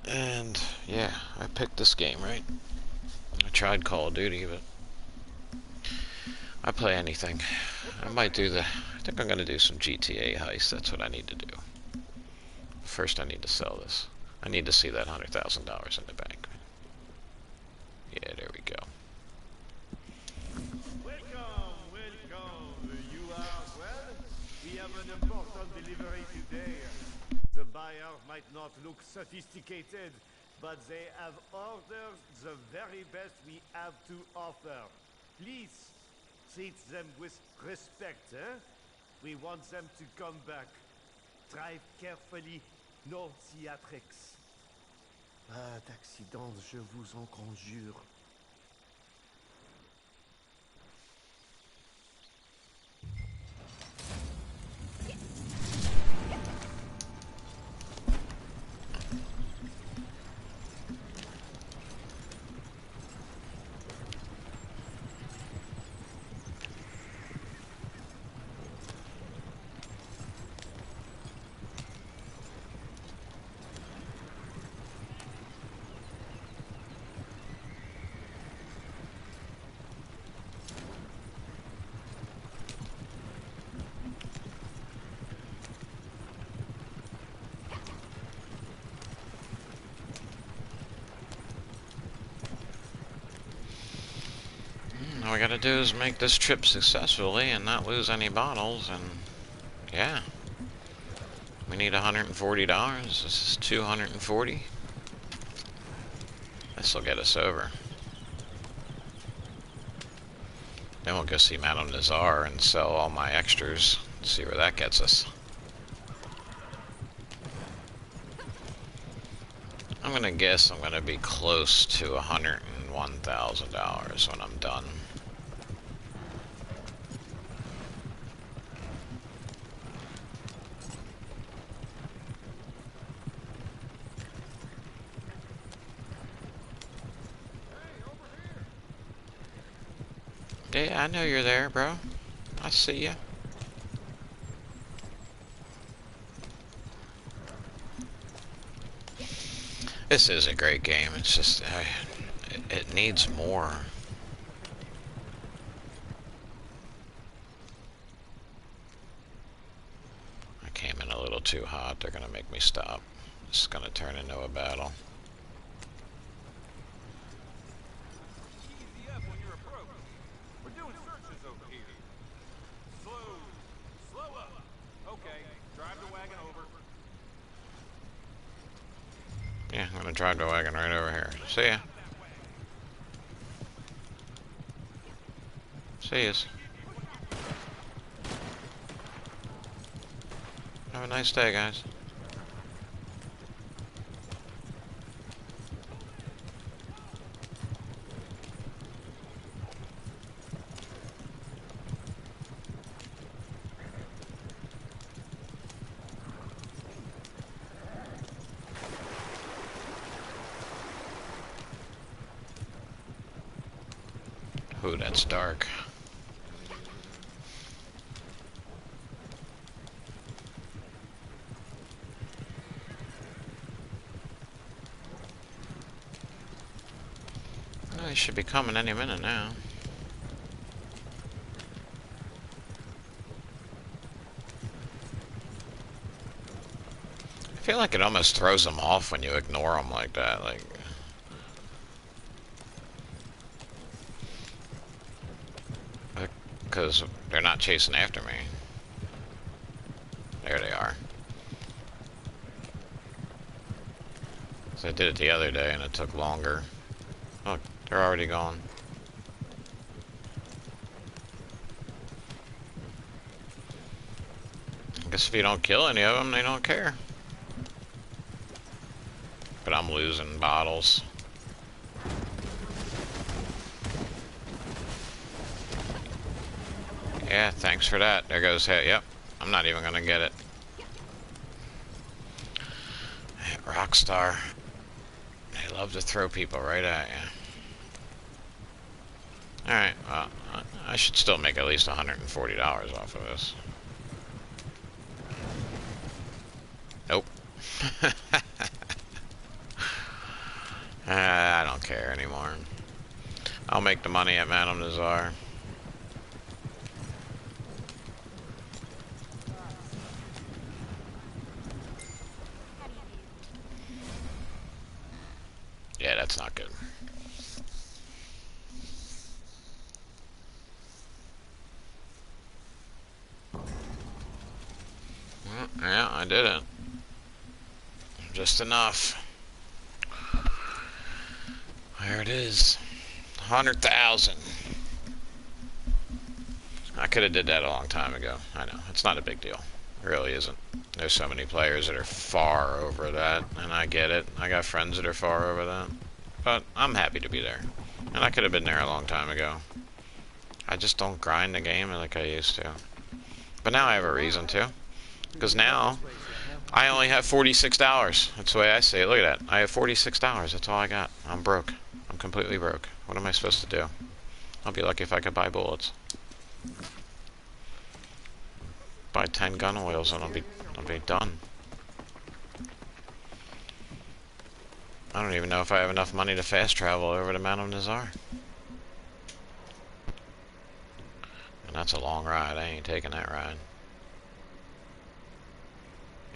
and yeah, I picked this game, right? I tried Call of Duty, but I play anything. I might do I think I'm gonna do some GTA heist. That's what I need to do. First I need to sell this. I need to see that $100,000 in the bank. Yeah, there we go. Welcome, welcome. You are well. We have an important delivery today. The buyer might not look sophisticated, but they have ordered the very best we have to offer. Please treat them with respect, eh? We want them to come back. Drive carefully, no theatrics. Pas d'accident, je vous en conjure. All we gotta do is make this trip successfully and not lose any bottles, and yeah. We need $140. This is $240. This'll get us over. Then we'll go see Madame Nazar and sell all my extras. See where that gets us. I'm gonna guess I'm gonna be close to $101,000 when I'm done. Yeah, I know you're there, bro. I see ya. This is a great game. It's just, it needs more. I came in a little too hot. They're gonna make me stop. It's gonna turn into a battle. Yeah, I'm gonna drive the wagon right over here. See ya. See yas. Have a nice day, guys. Ooh, that's dark. Well, they should be coming any minute now. I feel like it almost throws them off when you ignore them like that. Like, because they're not chasing after me. There they are. 'Cause I did it the other day and it took longer. Look, they're already gone. I guess if you don't kill any of them, they don't care. But I'm losing bottles. Yeah, thanks for that. There goes head. Yep, I'm not even gonna get it. Rockstar. They love to throw people right at you. Alright, well, I should still make at least $140 off of this. Nope. I don't care anymore. I'll make the money at Madame Nazar. Yeah, that's not good. Well, yeah, I did it. Just enough. There it is. 100,000. I could have did that a long time ago. I know. It's not a big deal. It really isn't. There's so many players that are far over that, and I get it. I got friends that are far over that. But I'm happy to be there. And I could have been there a long time ago. I just don't grind the game like I used to. But now I have a reason to. Because now, I only have $46. That's the way I say it. Look at that. I have $46. That's all I got. I'm broke. I'm completely broke. What am I supposed to do? I'll be lucky if I could buy bullets. Buy 10 gun oils and I'll be done. I don't even know if I have enough money to fast travel over to Madame Nazar. And that's a long ride. I ain't taking that ride.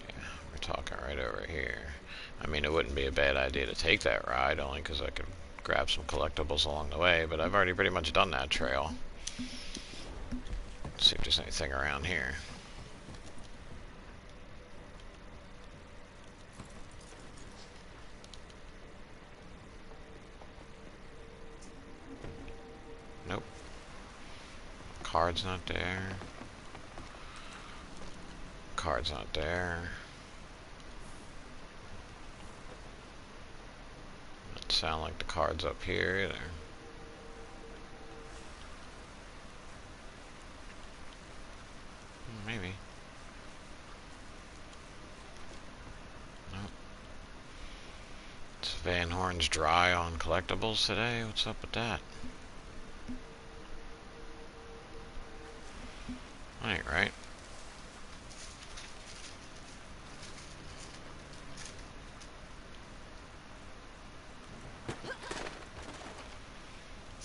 Yeah, we're talking right over here. I mean, it wouldn't be a bad idea to take that ride, only because I could grab some collectibles along the way, but I've already pretty much done that trail. Let's see if there's anything around here. Nope. Card's not there. Card's not there. Doesn't sound like the card's up here either. Maybe. Nope. It's Van Horn's dry on collectibles today. What's up with that? That ain't right.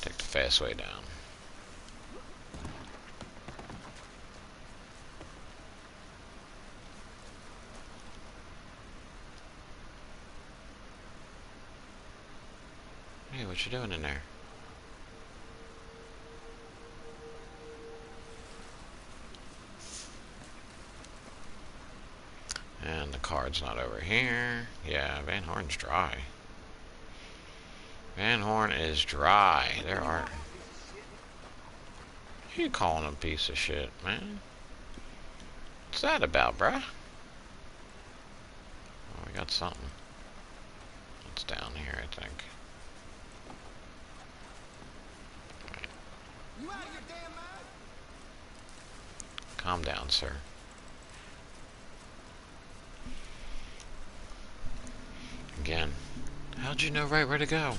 Take the fast way down. Hey, what you doing in there? And the card's not over here. Yeah, Van Horn's dry. Van Horn is dry. There are... You calling him a piece of shit, man? What's that about, bruh? Oh, we got something. It's down here, I think. You out of your damn mind? Calm down, sir. Again. How'd you know right where to go?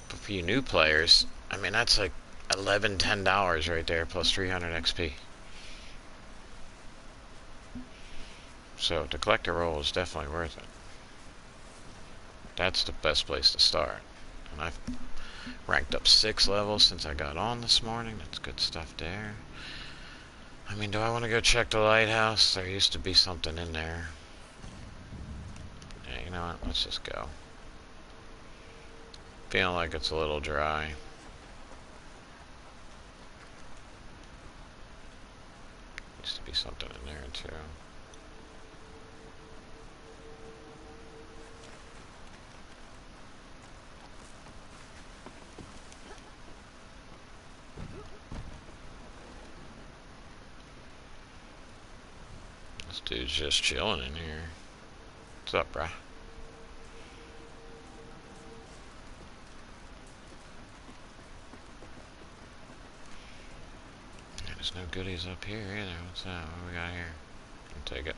But for you new players, I mean, that's like $10 right there, plus 300 XP. So the collector roll is definitely worth it. That's the best place to start. And I've ranked up 6 levels since I got on this morning. That's good stuff there. I mean, do I want to go check the lighthouse? There used to be something in there. Yeah, you know what? Let's just go. Feeling like it's a little dry. Needs to be something in there too. This dude's just chilling in here. What's up, bruh? There's no goodies up here either. What's that? What do we got here? I'll take it.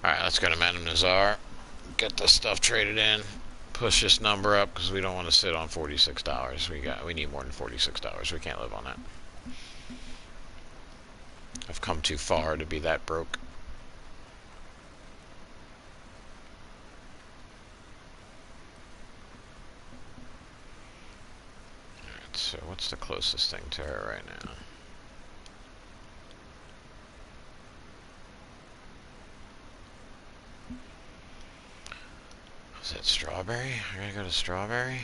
Alright, let's go to Madame Nazar. Get this stuff traded in. Push this number up because we don't want to sit on $46. We need more than $46. We can't live on that. I've come too far to be that broke. Alright, so what's the closest thing to her right now? Is that Strawberry? I gotta go to Strawberry?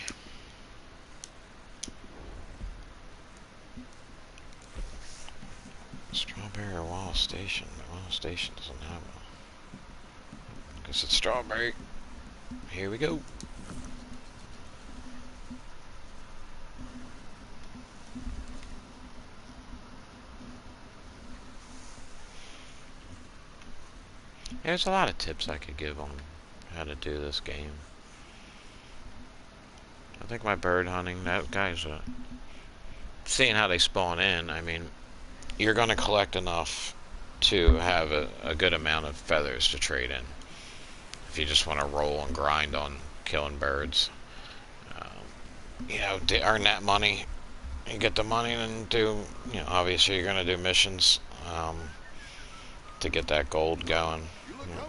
Strawberry or Wall Station? Wall Station doesn't have one. Guess it's Strawberry. Here we go. There's a lot of tips I could give on how to do this game. I think my bird hunting, that guy's seeing how they spawn in. I mean, you're going to collect enough to have a good amount of feathers to trade in. If you just want to roll and grind on killing birds, you know, to earn that money, you get the money and do, you know, obviously you're going to do missions to get that gold going. You know,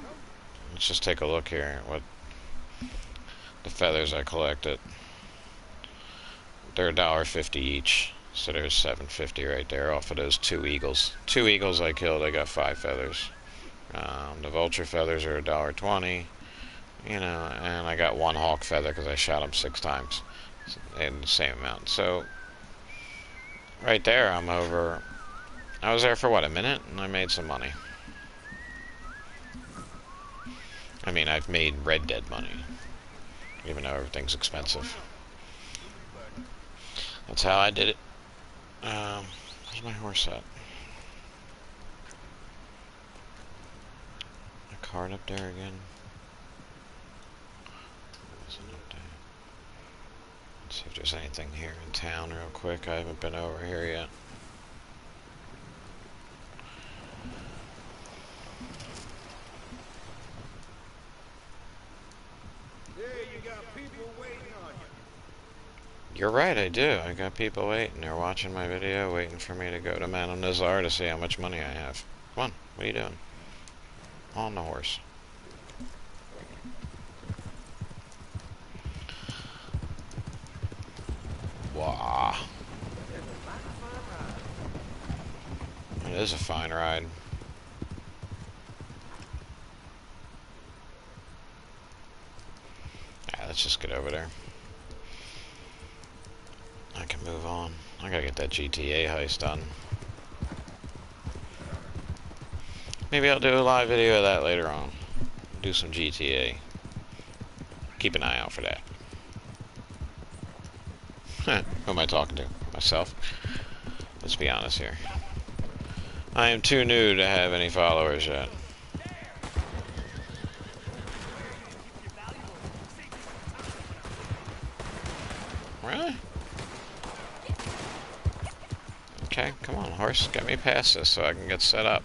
let's just take a look here at what the feathers I collected. They're $1.50 each, so there's $7.50 right there off of those 2 eagles. 2 eagles I killed, I got 5 feathers. The vulture feathers are $1.20, you know, and I got 1 hawk feather because I shot them 6 times in the same amount. So right there, I'm over. I was there for what, a minute, and I made some money. I mean, I've made Red Dead money, even though everything's expensive. That's how I did it. Where's my horse at? My card up there again. Wasn't up there. Let's see if there's anything here in town real quick. I haven't been over here yet. You're right, I do. I got people waiting. They're watching my video, waiting for me to go to Madame Nazar to see how much money I have. Come on, what are you doing? On the horse. Wow. It is a fine ride. Alright, let's just get over there. I can move on. I gotta get that GTA heist done. Maybe I'll do a live video of that later on. Do some GTA. Keep an eye out for that. Who am I talking to? Myself? Let's be honest here. I am too new to have any followers yet. Really? Okay, come on, horse. Get me past this so I can get set up.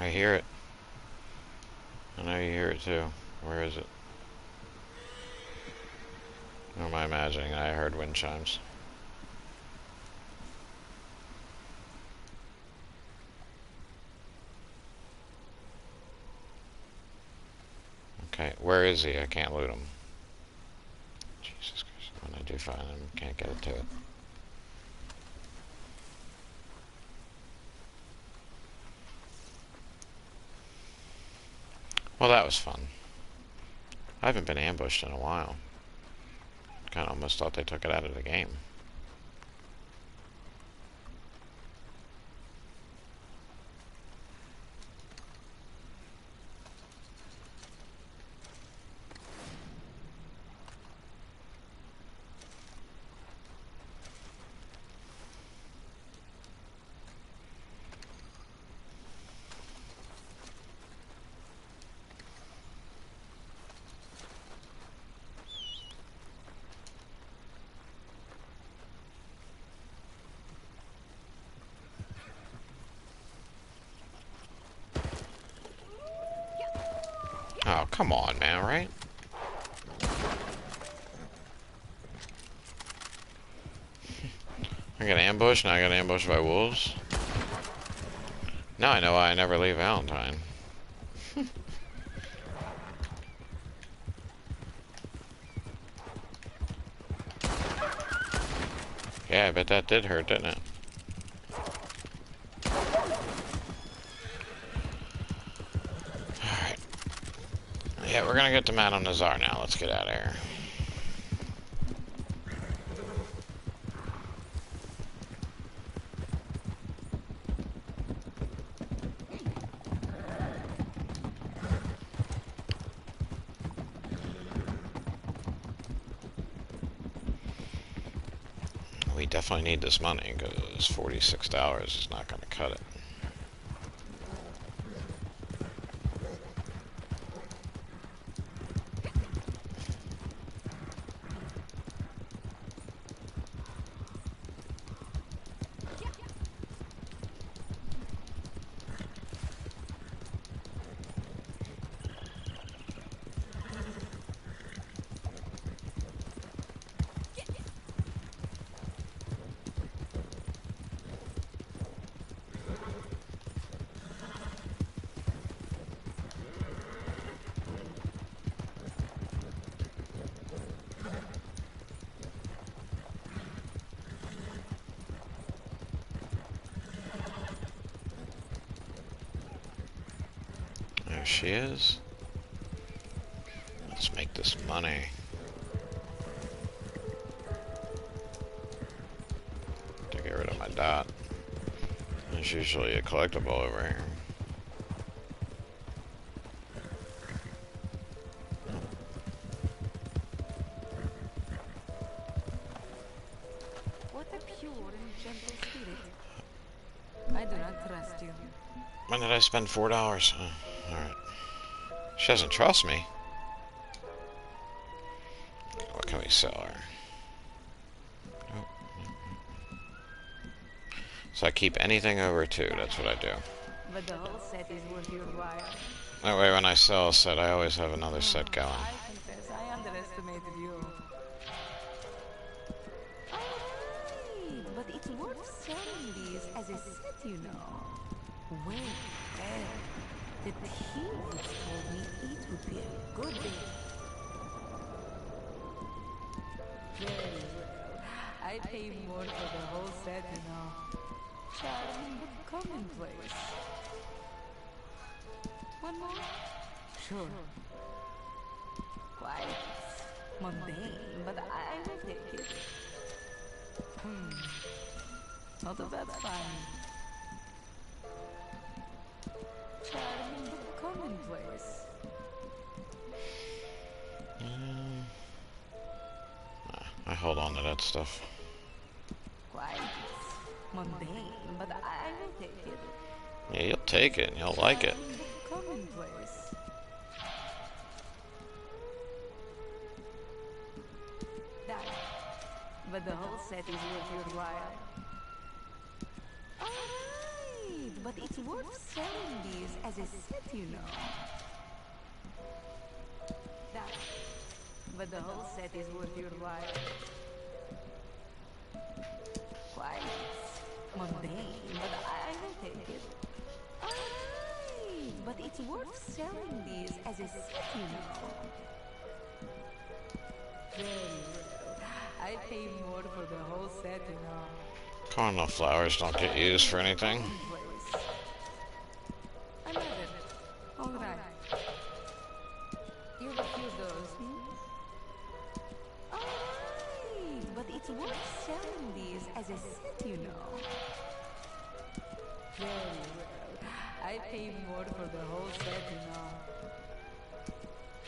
I hear it. I know you hear it too. Where is it? Or am I imagining I heard wind chimes? Okay, where is he? I can't loot him. Jesus Christ. When I do find him, can't get it to it. Well, that was fun. I haven't been ambushed in a while. Kinda almost thought they took it out of the game. Oh, come on, man, right? I got ambushed, and I got ambushed by wolves. Now I know why I never leave Valentine. Yeah, I bet that did hurt, didn't it? Alright. Yeah, we're gonna get to Madame Nazar now. Let's get out of here. We definitely need this money, because $46 is not gonna cut it. There she is. Let's make this money. To get rid of my dot. There's usually a collectible over here. What a pure and gentle spirit. I do not trust you. When did I spend $4? Oh, alright. She doesn't trust me. What can we sell her? Nope. So I keep anything over 2, that's what I do. But the whole set is worth your while. That way when I sell a set, I always have another set going. I confess I underestimated you. Alright, but it's worth selling these as a set, you know. Well, the thieves told me it would be a good day. Very well. I pay more for the whole set, you know. Charming but commonplace. One more? Sure. Quite mundane, but I will take it. Not a bad find. Charming but commonplace. I hold on to that stuff. Quite mundane, but I will take it. Yeah, you'll take it and you'll like it. Commonplace. That. But the whole set is worth your while. Alright, but it's worth selling these as a set, you know. That, but the whole set is worth your while. Quite mundane, but I will take it. Alright, but it's worth selling these as a set, you know. Very well. I pay more for the whole set, you know. Cardinal flowers don't get used for anything. Place. Another. Alright. You refuse those, Alright, but it's worth selling these as a set, you know. Very well. I pay more for the whole set, you know.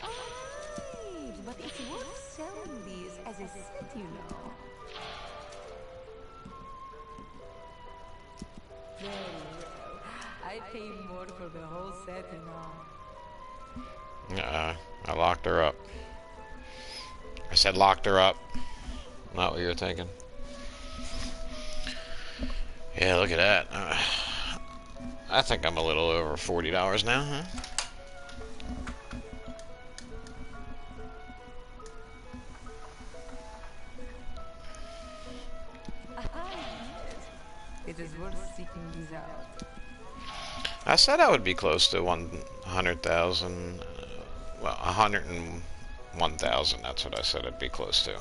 Alright, but it's worth selling these as a set, you know. Very well. I pay more for the whole set, you know. I locked her up. I said locked her up. Not what you were thinking. Yeah, look at that. I think I'm a little over $40 now, huh? It is worth seeking these out. I said I would be close to 100,000. Well, 101,000. That's what I said I'd be close to.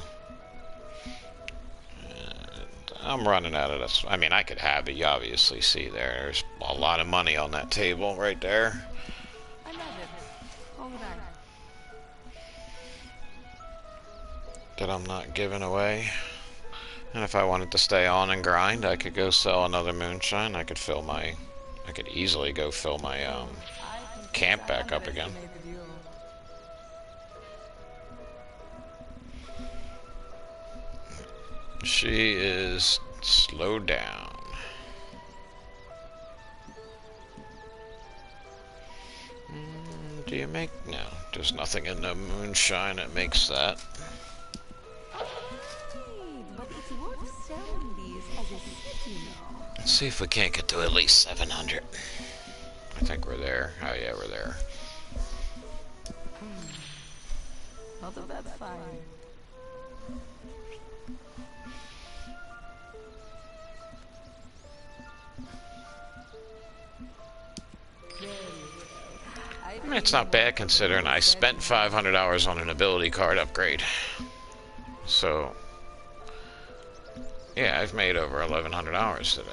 And I'm running out of this. I mean, I could have it. You obviously see there's a lot of money on that table right there. That I'm not giving away. And if I wanted to stay on and grind, I could go sell another moonshine. I could easily go fill my camp back up again. She is slowed down. Do you make? No, there's nothing in the moonshine that makes that. Let's see if we can't get to at least 700. I think we're there. Oh yeah, we're there. Not of that fine. I mean, it's not bad considering I spent $500 on an ability card upgrade. So, yeah, I've made over $1,100 today.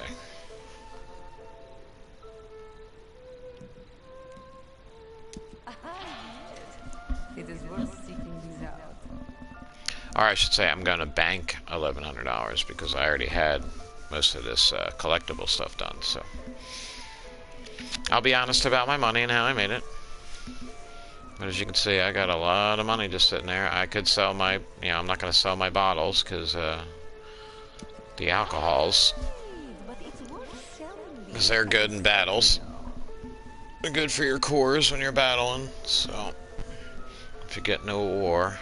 It is worth seeking these out. Or I should say I'm going to bank $1,100 because I already had most of this collectible stuff done. So I'll be honest about my money and how I made it. But as you can see, I got a lot of money just sitting there. I could sell my, I'm not going to sell my bottles because the alcohols, because they're good in battles. They're good for your cores when you're battling. So if you get into a war,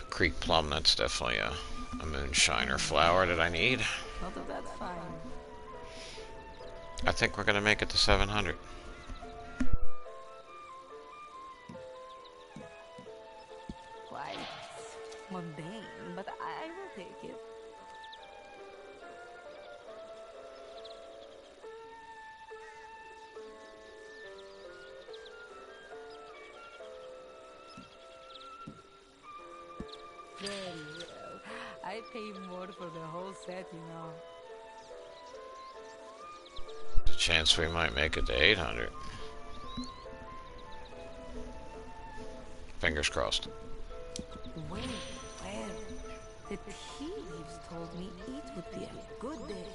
Creek Plum, that's definitely a moonshiner flower that I need. Not of that fine. I think we're going to make it to 700. Quite mundane, but I will take it. Very well. I pay more for the whole set, you know. There's a chance we might make it to 800. Fingers crossed. Well, the tea leaves told me it would be a good day.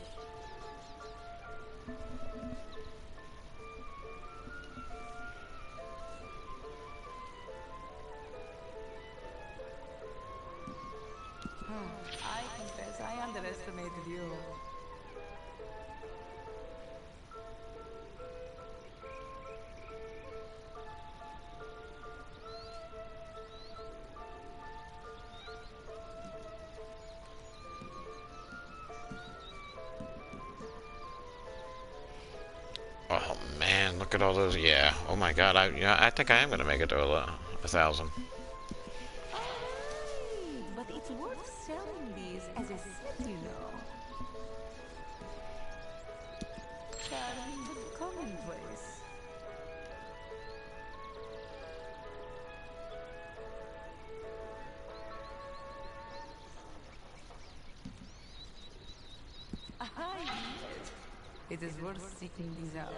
I confess I underestimated you. man, look at all those. Yeah. Oh my God. I think I am gonna make it to 1,000. But it's worth selling these as a set, you know. Charming but commonplace. Ah, yes. It is worth seeking these out.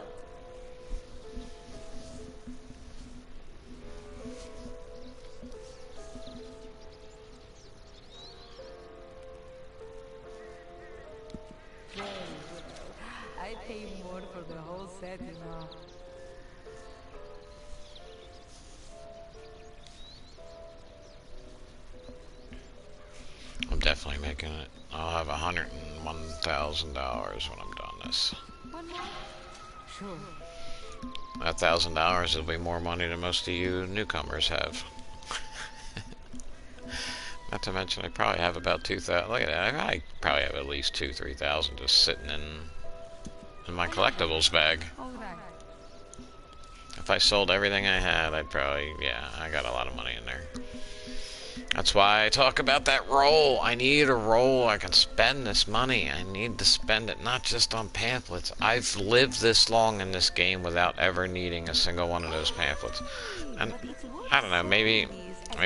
Very well. I pay more for the whole set, you know. I'm definitely making it. I'll have $101,000 when I'm done this. One more? Sure. $1,000 will be more money than most of you newcomers have. Not to mention, I probably have about 2,000. Look at that. I probably have at least 2,000-3,000 just sitting in my collectibles bag. All right. If I sold everything I had, I'd probably, yeah, I got a lot of money in there. That's why I talk about that roll. I need a roll. I can spend this money. I need to spend it not just on pamphlets. I've lived this long in this game without ever needing a single one of those pamphlets. And I don't know, maybe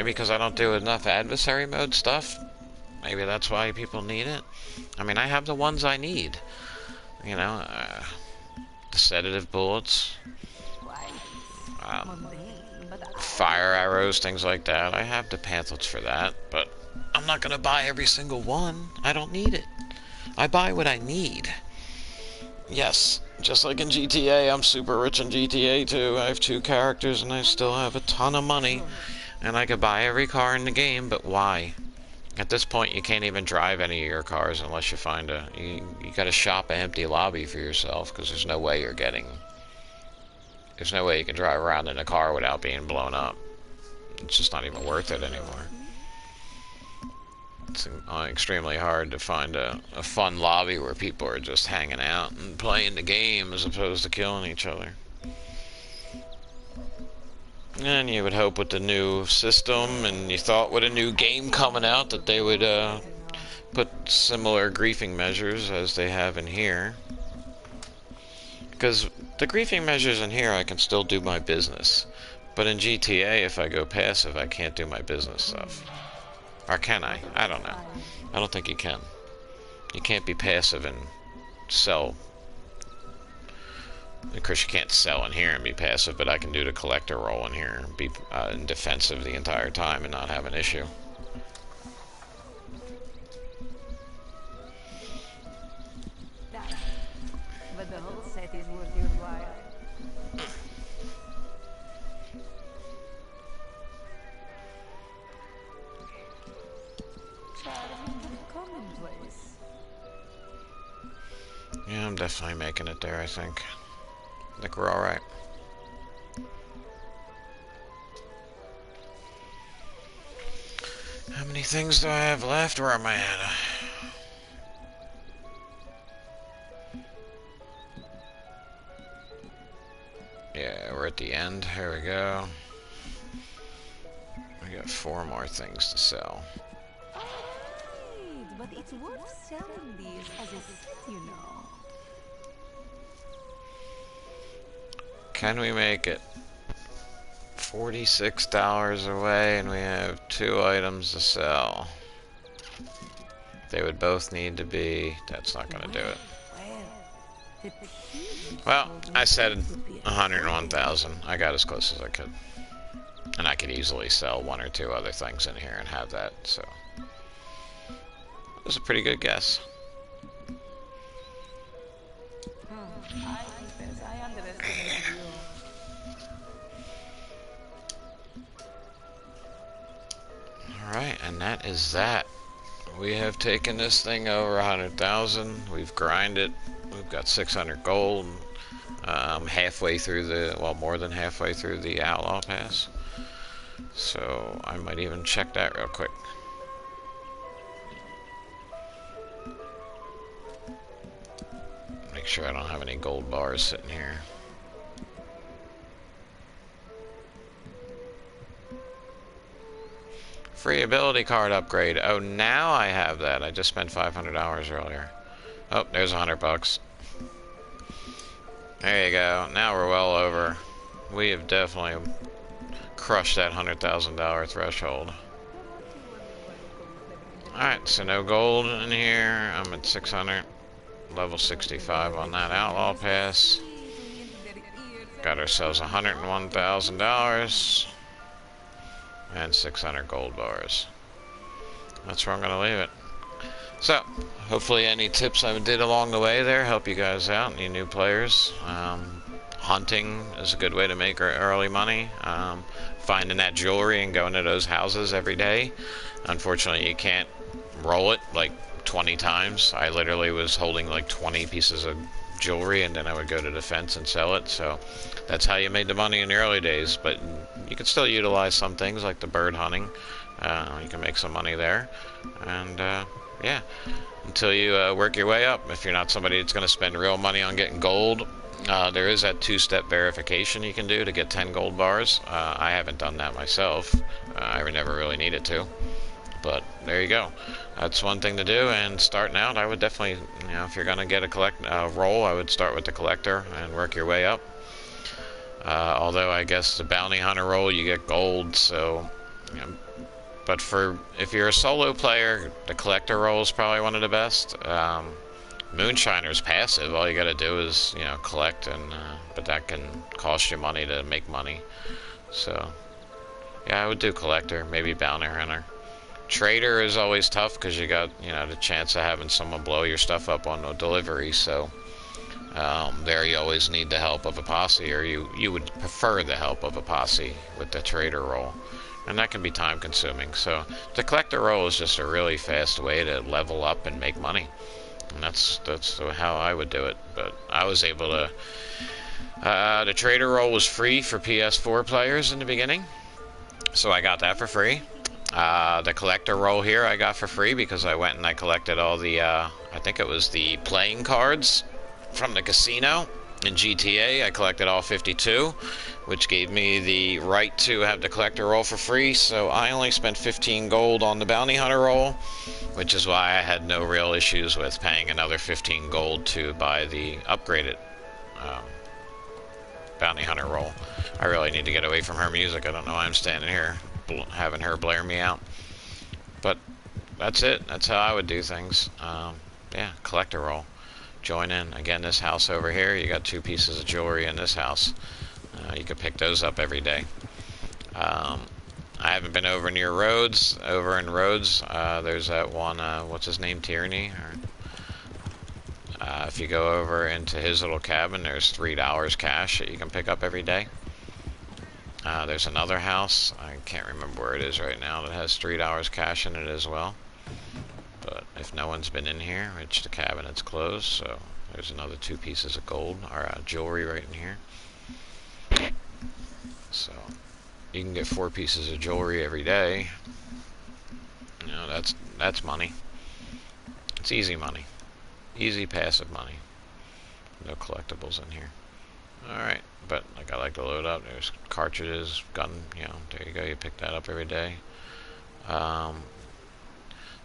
because I don't do enough adversary mode stuff. Maybe that's why people need it. I mean, I have the ones I need. You know, the sedative bullets. Fire arrows, things like that. I have the pamphlets for that, but I'm not going to buy every single one. I don't need it. I buy what I need. Yes, just like in GTA, I'm super rich in GTA too. I have 2 characters and I still have a ton of money. And I could buy every car in the game, but why? At this point, you can't even drive any of your cars unless you find you gotta shop an empty lobby for yourself, because there's no way you're getting... There's no way you can drive around in a car without being blown up. It's just not even worth it anymore. It's extremely hard to find a fun lobby where people are just hanging out and playing the game as opposed to killing each other. And you would hope with the new system, and you thought with a new game coming out that they would put similar griefing measures as they have in here. Because the griefing measures in here, I can still do my business. But in GTA, if I go passive, I can't do my business stuff. Or can I? I don't know. I don't think you can. You can't be passive and sell. Of course, you can't sell in here and be passive, but I can do the collector role in here and be in defensive the entire time and not have an issue. But the whole set is worth your while. Charming but commonplace. Yeah, I'm definitely making it there, I think. I think we're alright. How many things do I have left? Where am I at? Yeah, we're at the end. Here we go. We got 4 more things to sell. Right, but it's worth selling these as a set, you know. Can we make it? $46 away, and we have 2 items to sell. They would both need to be... That's not going to do it. Well, I said 101,000. I got as close as I could. And I could easily sell 1 or 2 other things in here and have that, so... It was a pretty good guess. I confess, I underestimated you. Alright, and that is that. We have taken this thing over 100,000. We've grinded. We've got 600 gold. Halfway through the, well, more than halfway through the Outlaw Pass. So I might even check that real quick. Make sure I don't have any gold bars sitting here. Free ability card upgrade. Oh, now I have that. I just spent 500 hours earlier. Oh, there's $100. There you go. Now we're well over. We have definitely crushed that $100,000 threshold. Alright, so no gold in here. I'm at 600. Level 65 on that outlaw pass. Got ourselves $101,000. And 600 gold bars. That's where I'm going to leave it. So, hopefully any tips I did along the way there help you guys out, any new players. Hunting is a good way to make early money. Finding that jewelry and going to those houses every day. Unfortunately, you can't roll it like 20 times. I literally was holding like 20 pieces of jewelry, and then I would go to the fence and sell it. So that's how you made the money in the early days. But you can still utilize some things like the bird hunting. You can make some money there. And yeah, until you work your way up. If you're not somebody that's going to spend real money on getting gold, there is that two-step verification you can do to get 10 gold bars. I haven't done that myself. I never really needed to. But there you go. That's one thing to do. And starting out, I would definitely, you know, if you're going to get a roll, I would start with the collector and work your way up. Although I guess the bounty hunter roll, you get gold, so, you know, but if you're a solo player, the collector roll is probably one of the best. Moonshiner's passive. All you got to do is, you know, collect, and but that can cost you money to make money. So yeah, I would do collector, maybe bounty hunter. Trader is always tough because you got, you know, the chance of having someone blow your stuff up on the delivery. So there you always need the help of a posse, or you would prefer the help of a posse with the trader roll. And that can be time consuming. So the collector roll is just a really fast way to level up and make money. And that's how I would do it. But I was able to... the trader roll was free for PS4 players in the beginning. So I got that for free. The collector roll here I got for free because I went and I collected all the... I think it was the playing cards from the casino in GTA. I collected all 52, which gave me the right to have the collector roll for free. So I only spent 15 gold on the bounty hunter roll, which is why I had no real issues with paying another 15 gold to buy the upgraded bounty hunter roll. I really need to get away from her music. I don't know why I'm standing here having her blare me out. But that's it. That's how I would do things. Yeah, collector roll. Join in. Again, this house over here, you got 2 pieces of jewelry in this house. You could pick those up every day. I haven't been over near Rhodes. Over in Rhodes, there's that one, what's his name, Tierney? If you go over into his little cabin, there's $3 cash that you can pick up every day. There's another house, I can't remember where it is right now, that has $3 cash in it as well. But if no one's been in here, which the cabinet's closed, so there's another 2 pieces of gold, or jewelry right in here. So you can get 4 pieces of jewelry every day. You know, that's money. It's easy money. Easy passive money. No collectibles in here. Alright, but like I like to load up. There's cartridges, gun, you know, there you go, you pick that up every day.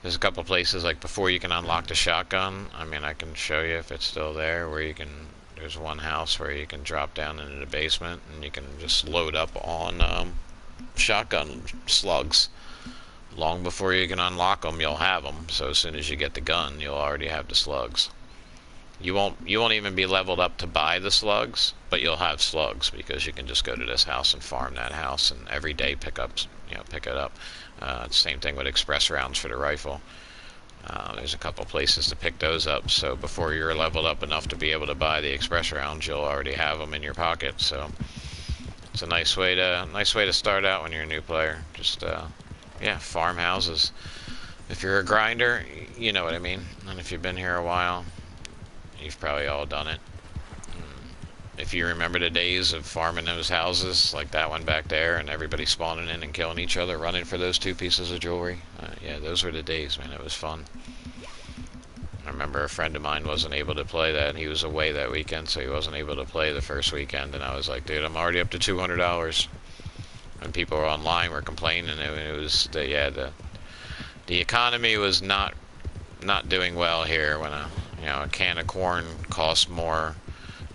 There's a couple places, like before you can unlock the shotgun, I mean, I can show you if it's still there, where you can, there's one house where you can drop down into the basement and you can just load up on shotgun slugs. Long before you can unlock them, you'll have them. So as soon as you get the gun, you'll already have the slugs. You won't even be leveled up to buy the slugs, but you'll have slugs because you can just go to this house and farm that house and every day pick it up. Same thing with express rounds for the rifle. There's a couple places to pick those up, so before you're leveled up enough to be able to buy the express rounds, you'll already have them in your pocket. So it's a nice way to start out when you're a new player. Just yeah, farm houses. If you're a grinder, you know what I mean. And if you've been here a while, you've probably all done it. If you remember the days of farming those houses, like that one back there, and everybody spawning in and killing each other, running for those 2 pieces of jewelry, yeah, those were the days, man. It was fun. I remember a friend of mine wasn't able to play that. He was away that weekend, so he wasn't able to play the first weekend, and I was like, dude, I'm already up to $200. when people were online were complaining. It was the economy was not doing well here when a can of corn costs more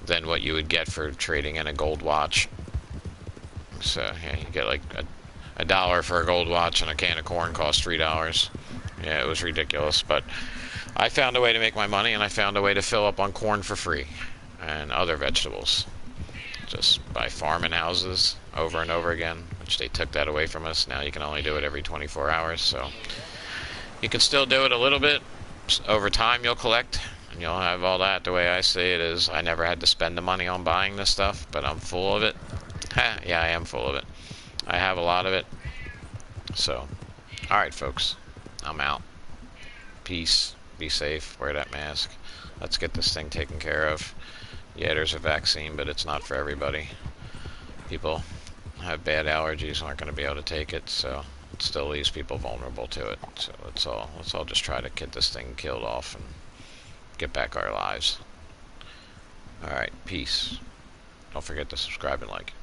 than what you would get for trading in a gold watch. So yeah, you get like a dollar for a gold watch, and a can of corn costs $3. Yeah, it was ridiculous, but I found a way to make my money, and I found a way to fill up on corn for free and other vegetables, just by farming houses over and over again, which they took that away from us. Now you can only do it every 24 hours, so you can still do it a little bit. Over time you'll collect, and you'll have all that. The way I see it is, I never had to spend the money on buying this stuff, but I'm full of it. Yeah, I am full of it. I have a lot of it. So, alright folks, I'm out. Peace. Be safe. Wear that mask. Let's get this thing taken care of. Yeah, there's a vaccine, but it's not for everybody. People have bad allergies, aren't going to be able to take it, so it still leaves people vulnerable to it. So let's all just try to get this thing killed off and get back our lives. Alright, peace. Don't forget to subscribe and like.